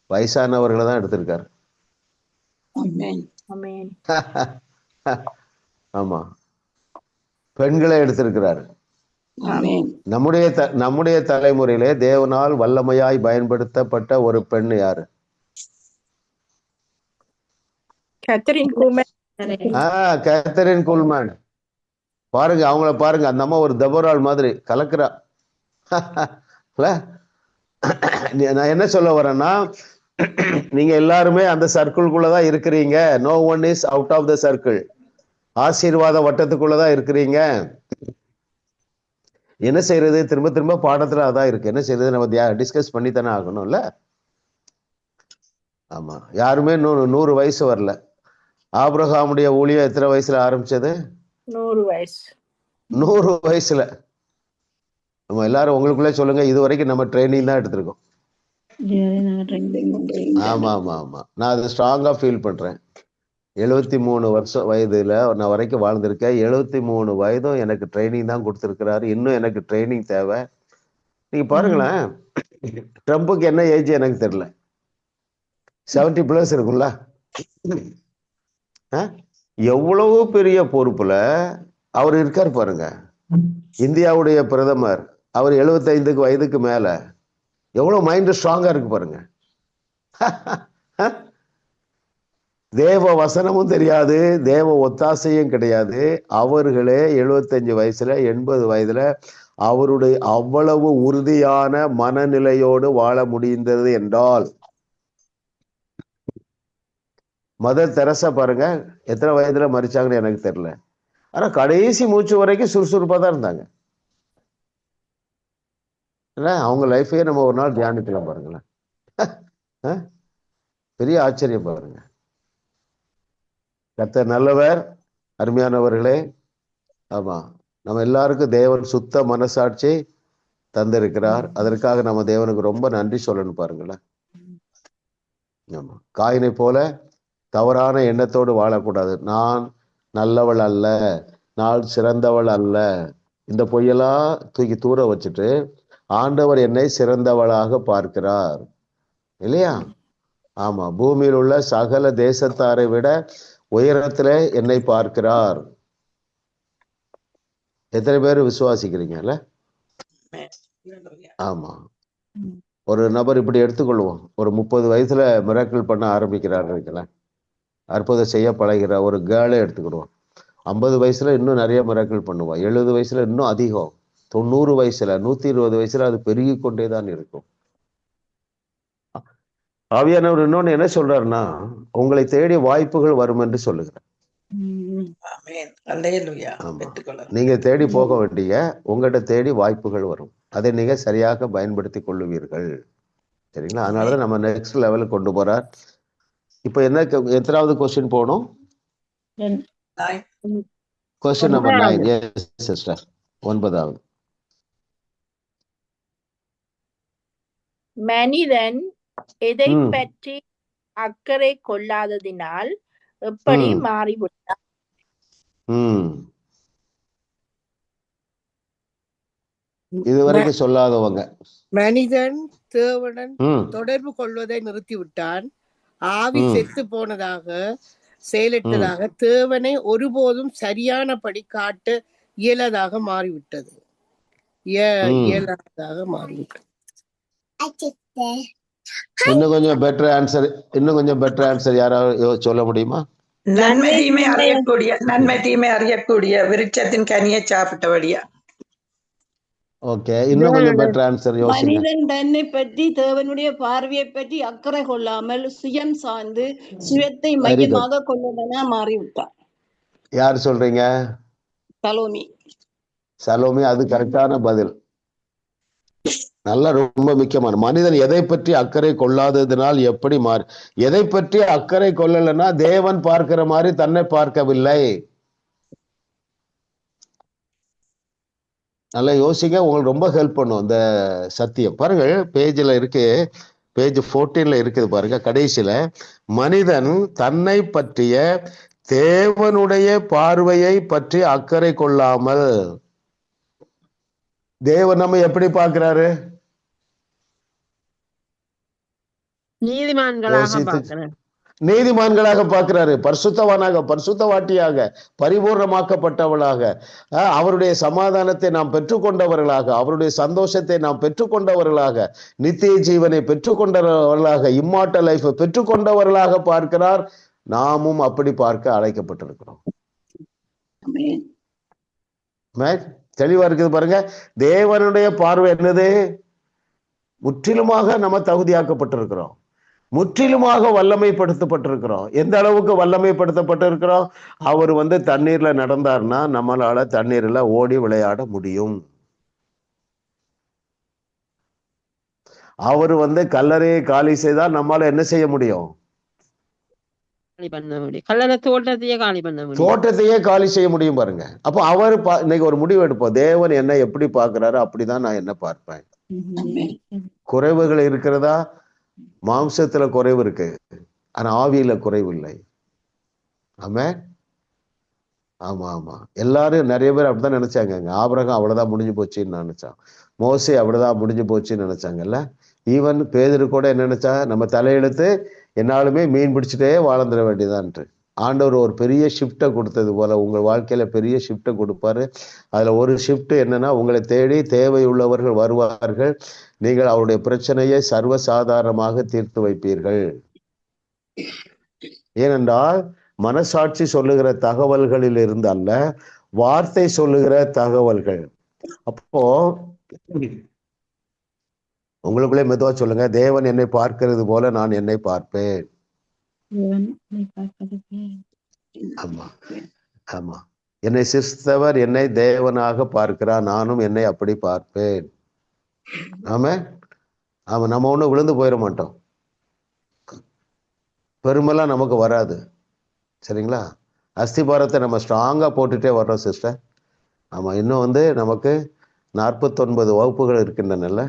வயசானவர்களை தான் எடுத்திருக்காரு. ஆமா, பெண்களை எடுத்திருக்கிறாரு. நம்முடைய தலைமுறையிலே தேவனால் வல்லமையாய் பயன்படுத்தப்பட்ட ஒரு பெண் யாரு? கேத்தரின் குல்மேன். பாருங்க, அவங்கள பாருங்க. அந்த அம்மா ஒரு தபோரால் மாதிரி கலக்குறா. நான் என்ன சொல்ல வரேன்னா, நீங்க எல்லாருமே அந்த சர்க்கிள்குள்ளதான் இருக்கிறீங்க. No one is out of the circle. ஆசீர்வாத வட்டத்துக்குள்ளதான் இருக்கிறீங்க. என்ன செய்யறது? திரும்ப திரும்ப பாடத்துல அதான் இருக்கு. என்ன செய்யறது? நம்ம டிஸ்கஸ் பண்ணி தானே ஆகணும்ல. ஆமா, யாருமே 100 வயசு வரல. ஆபிரகாமுடைய ஊழியம் எத்தனை வயசுல ஆரம்பிச்சது? 100 வயசுல. நம்ம எல்லாரும் உங்களுக்குள்ளே சொல்லுங்க, இது வரைக்கும் நம்ம ட்ரைனிங் தான் எடுத்திருக்கோம். ஆமா ஆமா ஆமா, நான் அதை ஸ்ட்ராங்கா ஃபீல் பண்றேன். 73 வருஷம் வயதுல நான் வரைக்கும் வாழ்ந்திருக்கேன். 73 வயதும் எனக்கு ட்ரைனிங் தான் கொடுத்துருக்கிறாரு. இன்னும் எனக்கு ட்ரைனிங் தேவை. நீங்க பாருங்களேன், ட்ரம்புக்கு என்ன ஏஜ் எனக்கு தெரியல, 70+ இருக்கும்ல. எவ்வளவு பெரிய பொறுப்புல அவர் இருக்காரு பாருங்க. இந்தியாவுடைய பிரதமர், அவர் 75 வயதுக்கு மேல எவ்வளவு மைண்ட் ஸ்ட்ராங்கா இருக்கு பாருங்க. தேவ வசனமும் தெரியாது, தேவ ஒத்தாசையும் கிடையாது. அவர்களே 75 வயசுல 80 வயதுல அவருடைய அவ்வளவு உறுதியான மனநிலையோடு வாழ முடிந்தது என்றால், மதர் தெரசா பாருங்க, எத்தனை வயதுல மரிச்சாங்கன்னு எனக்கு தெரியல. ஆனா கடைசி மூச்சு வரைக்கும் சுறுசுறுப்பா தான் இருந்தாங்க. அவங்க லைஃபையே நம்ம ஒரு நாள் தியானிக்கலாம் பாருங்களேன். பெரிய ஆச்சரியம் பாருங்க. கர்த்தர் நல்லவர். அருமையானவர்களே, ஆமா, நம்ம எல்லாருக்கும் தேவன் சுத்த மனசாட்சி தந்திருக்கிறார். அதற்காக நம்ம தேவனுக்கு ரொம்ப நன்றி சொல்லணும் பாருங்களேன். ஆமா, காயினை போல தவறான எண்ணத்தோடு வாழக்கூடாது. நான் நல்லவள் அல்ல, நான் சிறந்தவள் அல்ல, இந்த பொய்யெல்லாம் தூக்கி தூர வச்சுட்டு ஆண்டவர் என்னை சிறந்தவளாக பார்க்கிறார் இல்லையா? ஆமா, பூமியில் உள்ள சகல தேசத்தாரை விட உயரத்துல என்னை பார்க்கிறார். எத்தனை பேர் விசுவாசிக்கிறீங்கல்ல? ஆமா, ஒரு நபர் இப்படி எடுத்துக்கொள்வோம், ஒரு 30 வயசுல மிராக்கிள் பண்ண ஆரம்பிக்கிறார், அற்புதம் செய்ய பழகிற ஒரு கேர்ளே எடுத்துக்கிடுவோம். 50 வயசுல இன்னும் நிறைய மிராக்கிள் பண்ணுவோம். 70 வயசுல இன்னும் அதிகம். 90 வயசுல 120 வயசுல அது பெருகி கொண்டே தான் இருக்கும். ஆவியானவர் இன்னொன்னு என்ன சொல்றாருன்னா, உங்களை தேடி வாய்ப்புகள் வரும் என்று சொல்லுகிறார். நீங்க தேடி போக வேண்டிய, உங்கள்கிட்ட தேடி வாய்ப்புகள் வரும். அதை நீங்க சரியாக பயன்படுத்தி கொள்ளுவீர்கள். சரிங்களா? அதனாலதான் நம்ம நெக்ஸ்ட் லெவலுக்கு கொண்டு போறார். இப்ப என்ன, எத்தனாவது கொஸ்டின் போகணும்? Question number 9. எஸ் சிஸ்டர், 9வது. மனிதன் எதை பற்றி அக்கறை கொள்ளாததினால் எப்படி மாறிவிட்டார்? இதுவரைக்கும் சொல்லாதவங்க. மனிதன் தேவனுடன் தொடர்பு கொள்வதை நிறுத்திவிட்டான். ஆவி செத்து போனதாக, செயலற்றதாக, தேவனை ஒருபோதும் சரியானபடி காட்ட இயலாதாக மாறிவிட்டது. இன்னும் கொஞ்சம் பெட்டர் ஆன்சர் யாராவது சொல்ல முடியுமா? நன்மை தீமை அறியக்கூடிய விருட்சத்தின் கனியை சாப்பிட்டபடியா. ஓகே, இன்னும் கொஞ்சம் பெட்டர் ஆன்சர் யோசிங்க. மனிதன் தன்னை பற்றி, தேவனுடைய பார்வையை பற்றி அக்கறை கொள்ளாமல் சுயம் சார்ந்து சுயத்தை மையமாக கொண்டவனா மாறிவிட்டான். யார் சொல்றீங்க? சலோமி. அது கரெக்டான பதில். நல்ல, ரொம்ப முக்கியமான. மனிதன் எதை பற்றி அக்கறை கொள்ளாததினால் எப்படி மாறி, எதை பற்றி அக்கறை கொள்ளலைன்னா தேவன் பார்க்கிற மாதிரி தன்னை பார்க்கவில்லை. நல்லா யோசிங்க, உங்களுக்கு ரொம்ப ஹெல்ப் பண்ணும் இந்த சத்தியம். பாருங்க, பேஜ்ல இருக்கு, பேஜ் 14ல இருக்குது பாருங்க, கடைசியில மனிதன் தன்னை பற்றிய தேவனுடைய பார்வையை பற்றி அக்கறை கொள்ளாமல், தேவன் நம்ம எப்படி பார்க்கிறாரு? நீதிமான்களாக பார்க்கிறாரு, பரிசுத்தவானாக, பரிசுத்தவாட்டியாக, பரிபூர்ணமாக்கப்பட்டவளாக, அவருடைய சமாதானத்தை நாம் பெற்றுக்கொண்டவர்களாக, அவருடைய சந்தோஷத்தை நாம் பெற்றுக்கொண்டவர்களாக, நித்திய ஜீவனை பெற்றுக்கொண்டவர்களாக, இம்மார்டல் லைஃப் பெற்றுக்கொண்டவர்களாக பார்க்கிறார். நாமும் அப்படி பார்க்க அழைக்கப்பட்டிருக்கிறோம். தெளிவா இருக்குது பாருங்க. தேவனுடைய பார்வை என்னது? முற்றிலுமாக நம்ம தகுதியாக்கப்பட்டிருக்கிறோம், முற்றிலுமாக வல்லமைப்படுத்தப்பட்டிருக்கிறோம். எந்த அளவுக்கு வல்லமைப்படுத்தப்பட்டிருக்கிறோம்? அவர் தண்ணீர்ல நடந்தார்னா நம்மளால தண்ணீர்ல ஓடி விளையாட முடியும். அவர் கல்லறையை காலி செய்தால் நம்மளால என்ன செய்ய முடியும்? தோட்டத்தையே காலி செய்ய முடியும் பாருங்க. அப்ப அவர் இன்னைக்கு ஒரு முடிவு எடுப்போம், தேவன் என்ன எப்படி பார்க்கிறாரு அப்படிதான் நான் என்ன பார்ப்பேன். குறைவுகள் இருக்கிறதா? மாம்சத்துல குறைவு இருக்கு, ஆனா ஆவியில குறைவு இல்லை. ஆமென். ஆமா ஆமா, எல்லாரும் நிறைய பேர் அப்படிதான் நினைச்சாங்க. ஆபிரகாம் அவ்வளவுதான் முடிஞ்சு போச்சுன்னு நினைச்சான், மோசே அவ்வளவுதான் முடிஞ்சு போச்சுன்னு நினைச்சாங்கல்ல. ஈவன் பேதுரு கூட என்ன நினைச்சா, நம்ம தலையெழுத்து என்னாலுமே மீன் பிடிச்சிட்டே வாழ்ந்துட வேண்டியதான்ட்டு. ஆண்டவர் ஒரு பெரிய ஷிஃப்டை கொடுத்தது போல உங்கள் வாழ்க்கையில பெரிய ஷிஃப்டை கொடுப்பாரு. அதுல ஒரு ஷிஃப்ட் என்னன்னா, உங்களை தேடி தேவையுள்ளவர்கள் வருவார்கள், நீங்கள் அவருடைய பிரச்சனையை சர்வசாதாரணமாக தீர்த்து வைப்பீர்கள். ஏனென்றால் மனசாட்சி சொல்லுகிற தகவல்களில் இருந்து அல்ல, வார்த்தை சொல்லுகிற தகவல்கள். அப்போ உங்களுக்குள்ளே மெதுவா சொல்லுங்க, தேவன் என்னை பார்க்கிறது போல நான் என்னை பார்ப்பேன். ஆமா ஆமா, என்னை சிருஷ்டித்தவர் என்னை தேவனாக பார்க்கிறார், நானும் என்னை அப்படி பார்ப்பேன். ஆமா ஆமா, நம்ம ஒண்ணும் விழுந்து போயிட மாட்டோம், பெருமெல்லாம் நமக்கு வராது. சரிங்களா? அஸ்திபாரத்தை நம்ம ஸ்ட்ராங்கா போட்டுட்டே வர்றோம் சிஸ்டர். ஆமா, இன்னும் நமக்கு 49 வகுப்புகள் இருக்கின்றன.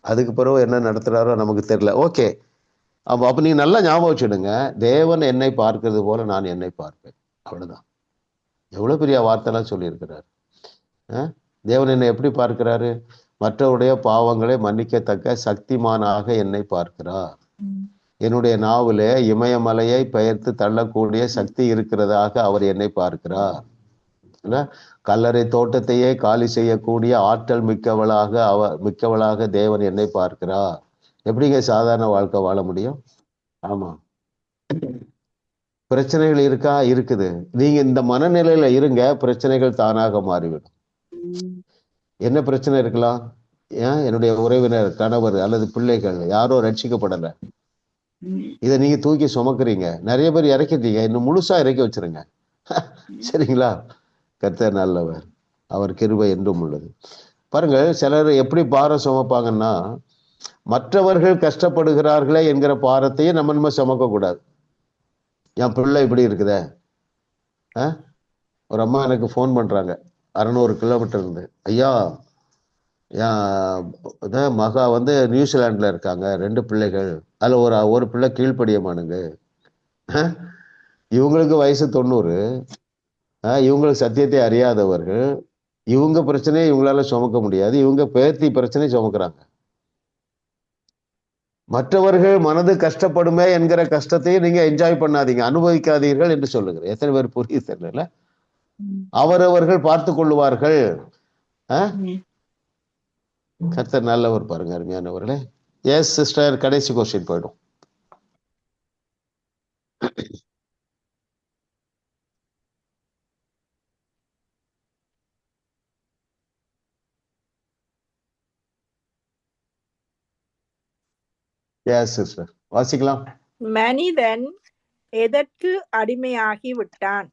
அதுக்கு பிறகு என்ன நடத்துறாரோ நமக்கு தெரியல. ஓகே, அப்ப நீங்க நல்லா ஞாபகம் வச்சுடுங்க, தேவன் என்னை பார்க்கிறது போல நான் என்னை பார்ப்பேன். அவ்வளவுதான். எவ்வளவு பெரிய வார்த்தைலாம் சொல்லியிருக்கிறார். தேவன் என்னை எப்படி பார்க்கிறாரு? மற்றவருடைய பாவங்களை மன்னிக்கத்தக்க சக்திமானாக என்னை பார்க்கிறார். என்னுடைய நாவிலே இமயமலையை பெயர்த்து தள்ளக்கூடிய சக்தி இருக்கிறதாக அவர் என்னை பார்க்கிறார். கல்லறை தோட்டத்தையே காலி செய்யக்கூடிய ஆற்றல் மிக்கவளாக தேவன் என்னை பார்க்கிறார். எப்படிங்க சாதாரண வாழ்க்கை வாழ முடியும்? ஆமா, பிரச்சனைகள் இருக்கா? இருக்குது. நீங்க இந்த மனநிலையில இருங்க, பிரச்சனைகள் தானாக மாறிவிடும். என்ன பிரச்சனை இருக்கலாம்? என்னுடைய உறவினர், கணவர் அல்லது பிள்ளைகள் யாரோ ரட்சிக்கப்படலை, இதை நீங்க தூக்கி சுமக்குறீங்க. நிறைய பேர் இறக்கிட்டீங்க, இன்னும் முழுசா இறக்கி வச்சிருங்க. சரிங்களா? கர்த்தர் நல்லவர், அவர் கிருபை என்றும் உள்ளது. பாருங்க, சிலர் எப்படி பாரம் சுமப்பாங்கன்னா, மற்றவர்கள் கஷ்டப்படுகிறார்களே என்கிற பாரத்தையே நம்ம சுமக்க கூடாது. என் பிள்ளை இப்படி இருக்குதே. ஒரு அம்மா எனக்கு ஃபோன் பண்றாங்க, 600 கிலோமீட்டர் இருந்து, ஐயா என் மகா நியூசிலாந்துல இருக்காங்க, 2 பிள்ளைகள், அதுல ஒரு பிள்ளை கீழ்ப்படியமானுங்க. இவங்களுக்கு வயசு 90, இவங்களுக்கு சத்தியத்தை அறியாதவர்கள், இவங்க பிரச்சனையை இவங்களால சுமக்க முடியாது, இவங்க பேத்தி பிரச்சனை சுமக்குறாங்க. மற்றவர்கள் மனது கஷ்டப்படுமே என்கிற கஷ்டத்தையும் நீங்க என்ஜாய் பண்ணாதீங்க, அனுபவிக்காதீர்கள் என்று சொல்லுகிறேன். எத்தனை பேர் புரியுது தெரியல? அவரவர்கள் பார்த்து கொள்ளுவார்கள். கர்த்தர் நல்லவர். பாருங்க அருமையானவர்களே. எஸ் சிஸ்டர், கடைசி கொஸ்டின் போயிடும். எஸ் சிஸ்டர், வாசிக்கலாம். மனிதன் எதற்கு அடிமையாகி விட்டான்?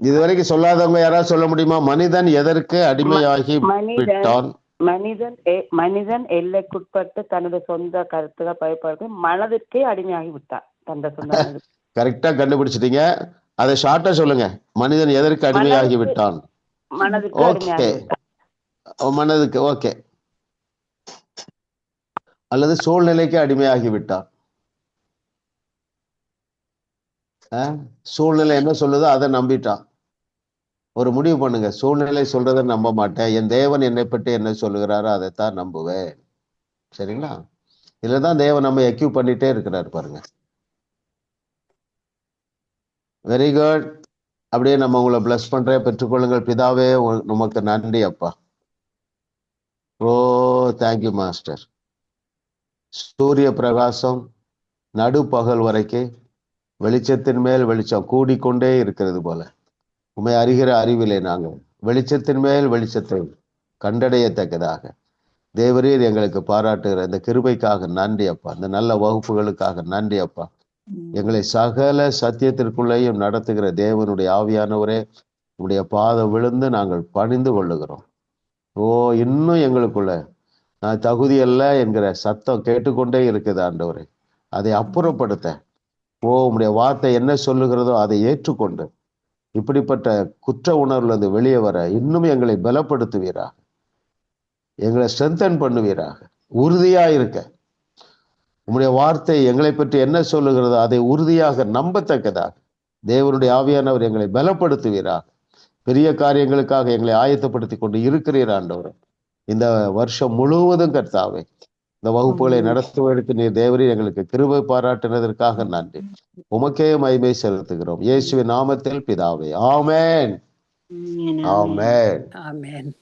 இதுவரைக்கும் சொல்லாதவங்க யாராவது சொல்ல முடியுமா? மனிதன் எதற்கு அடிமையாகி விட்டான்? மனிதன் எல்லைக்குட்பட்டு தனது சொந்த கருத்துக்கள் பயன்படுத்தி மனதிற்கே அடிமையாகி விட்டான். தந்த சொந்த கரெக்டா கண்டுபிடிச்சிட்டீங்க. அதை ஷார்ட்டா சொல்லுங்க. மனிதன் எதற்கு அடிமையாகி விட்டான்? ஓகே, மனதுக்கு. ஓகே, அல்லது சூழ்நிலைக்கு அடிமையாகி விட்டான். சூழ்நிலை என்ன சொல்லுதோ அதை நம்பிட்டான். ஒரு முடிவு பண்ணுங்க, சூழ்நிலை சொல்றதை நம்ப மாட்டேன், என் தேவன் என்னை பற்றி என்ன சொல்லுகிறாரோ அதைத்தான் நம்புவேன். சரிங்களா? இதுலதான் தேவன் நம்ம எக்யூப் பண்ணிட்டே இருக்கிறார். பாருங்க, வெரி குட். அப்படியே நம்ம உங்களை பிளஸ் பண்றேன். பெற்றுக்கொள்ளுங்கள். பிதாவே, நமக்கு நன்றி அப்பா. ஓ தேங்க்யூ மாஸ்டர். சூரிய பிரகாசம் நடுப்பகல் வரைக்கும் வெளிச்சத்தின் மேல் வெளிச்சம் கூடிக்கொண்டே இருக்கிறது போல, உண்மை அறிகிற அறிவிலே நாங்கள் வெளிச்சத்தின் மேல் வெளிச்சத்தை கண்டடையத்தக்கதாக தேவரீர் எங்களுக்கு பாராட்டுகிற இந்த கிருபைக்காக நன்றி அப்பா. இந்த நல்ல வகுப்புகளுக்காக நன்றி அப்பா. எங்களை சகல சத்தியத்திற்குள்ளேயும் நடத்துகிற தேவனுடைய ஆவியானவரே, உடைய பாதம் விழுந்து நாங்கள் பணிந்து கொள்ளுகிறோம். ஓ, இன்னும் எங்களுக்குள்ள நான் தகுதி அல்ல என்கிற சத்தம் கேட்டுக்கொண்டே இருக்குது ஆண்டவரே. அதை அப்புறப்படுத்த, ஓ உம்முடைய வார்த்தை என்ன சொல்லுகிறதோ அதை ஏற்றுக்கொண்டு இப்படிப்பட்ட குற்ற உணர்வுல இருந்து வெளியே வர இன்னும் எங்களை பலப்படுத்துவீராக, எங்களை ஸ்ட்ரென்தன் பண்ணுவீராக, உறுதியா இருக்க உம்முடைய வார்த்தை எங்களை பற்றி என்ன சொல்லுகிறதோ அதை உறுதியாக நம்பத்தக்கதாக தேவனுடைய ஆவியானவர் எங்களை பலப்படுத்துவீராக. பெரிய காரியங்களுக்காக எங்களை ஆயத்தப்படுத்தி கொண்டு இருக்கிறீர் ஆண்டவர். இந்த வருஷம் முழுவதும் கர்த்தாவே இந்த வகுப்புகளை நடத்துவதற்கு நீர் தேவரீர் எங்களுக்கு கிருபை பாராட்டினதற்காக நன்றி. உமக்கே மகிமை செலுத்துகிறோம் இயேசுவின் நாமத்தில் பிதாவே. ஆமென். ஆமென். ஆமென்.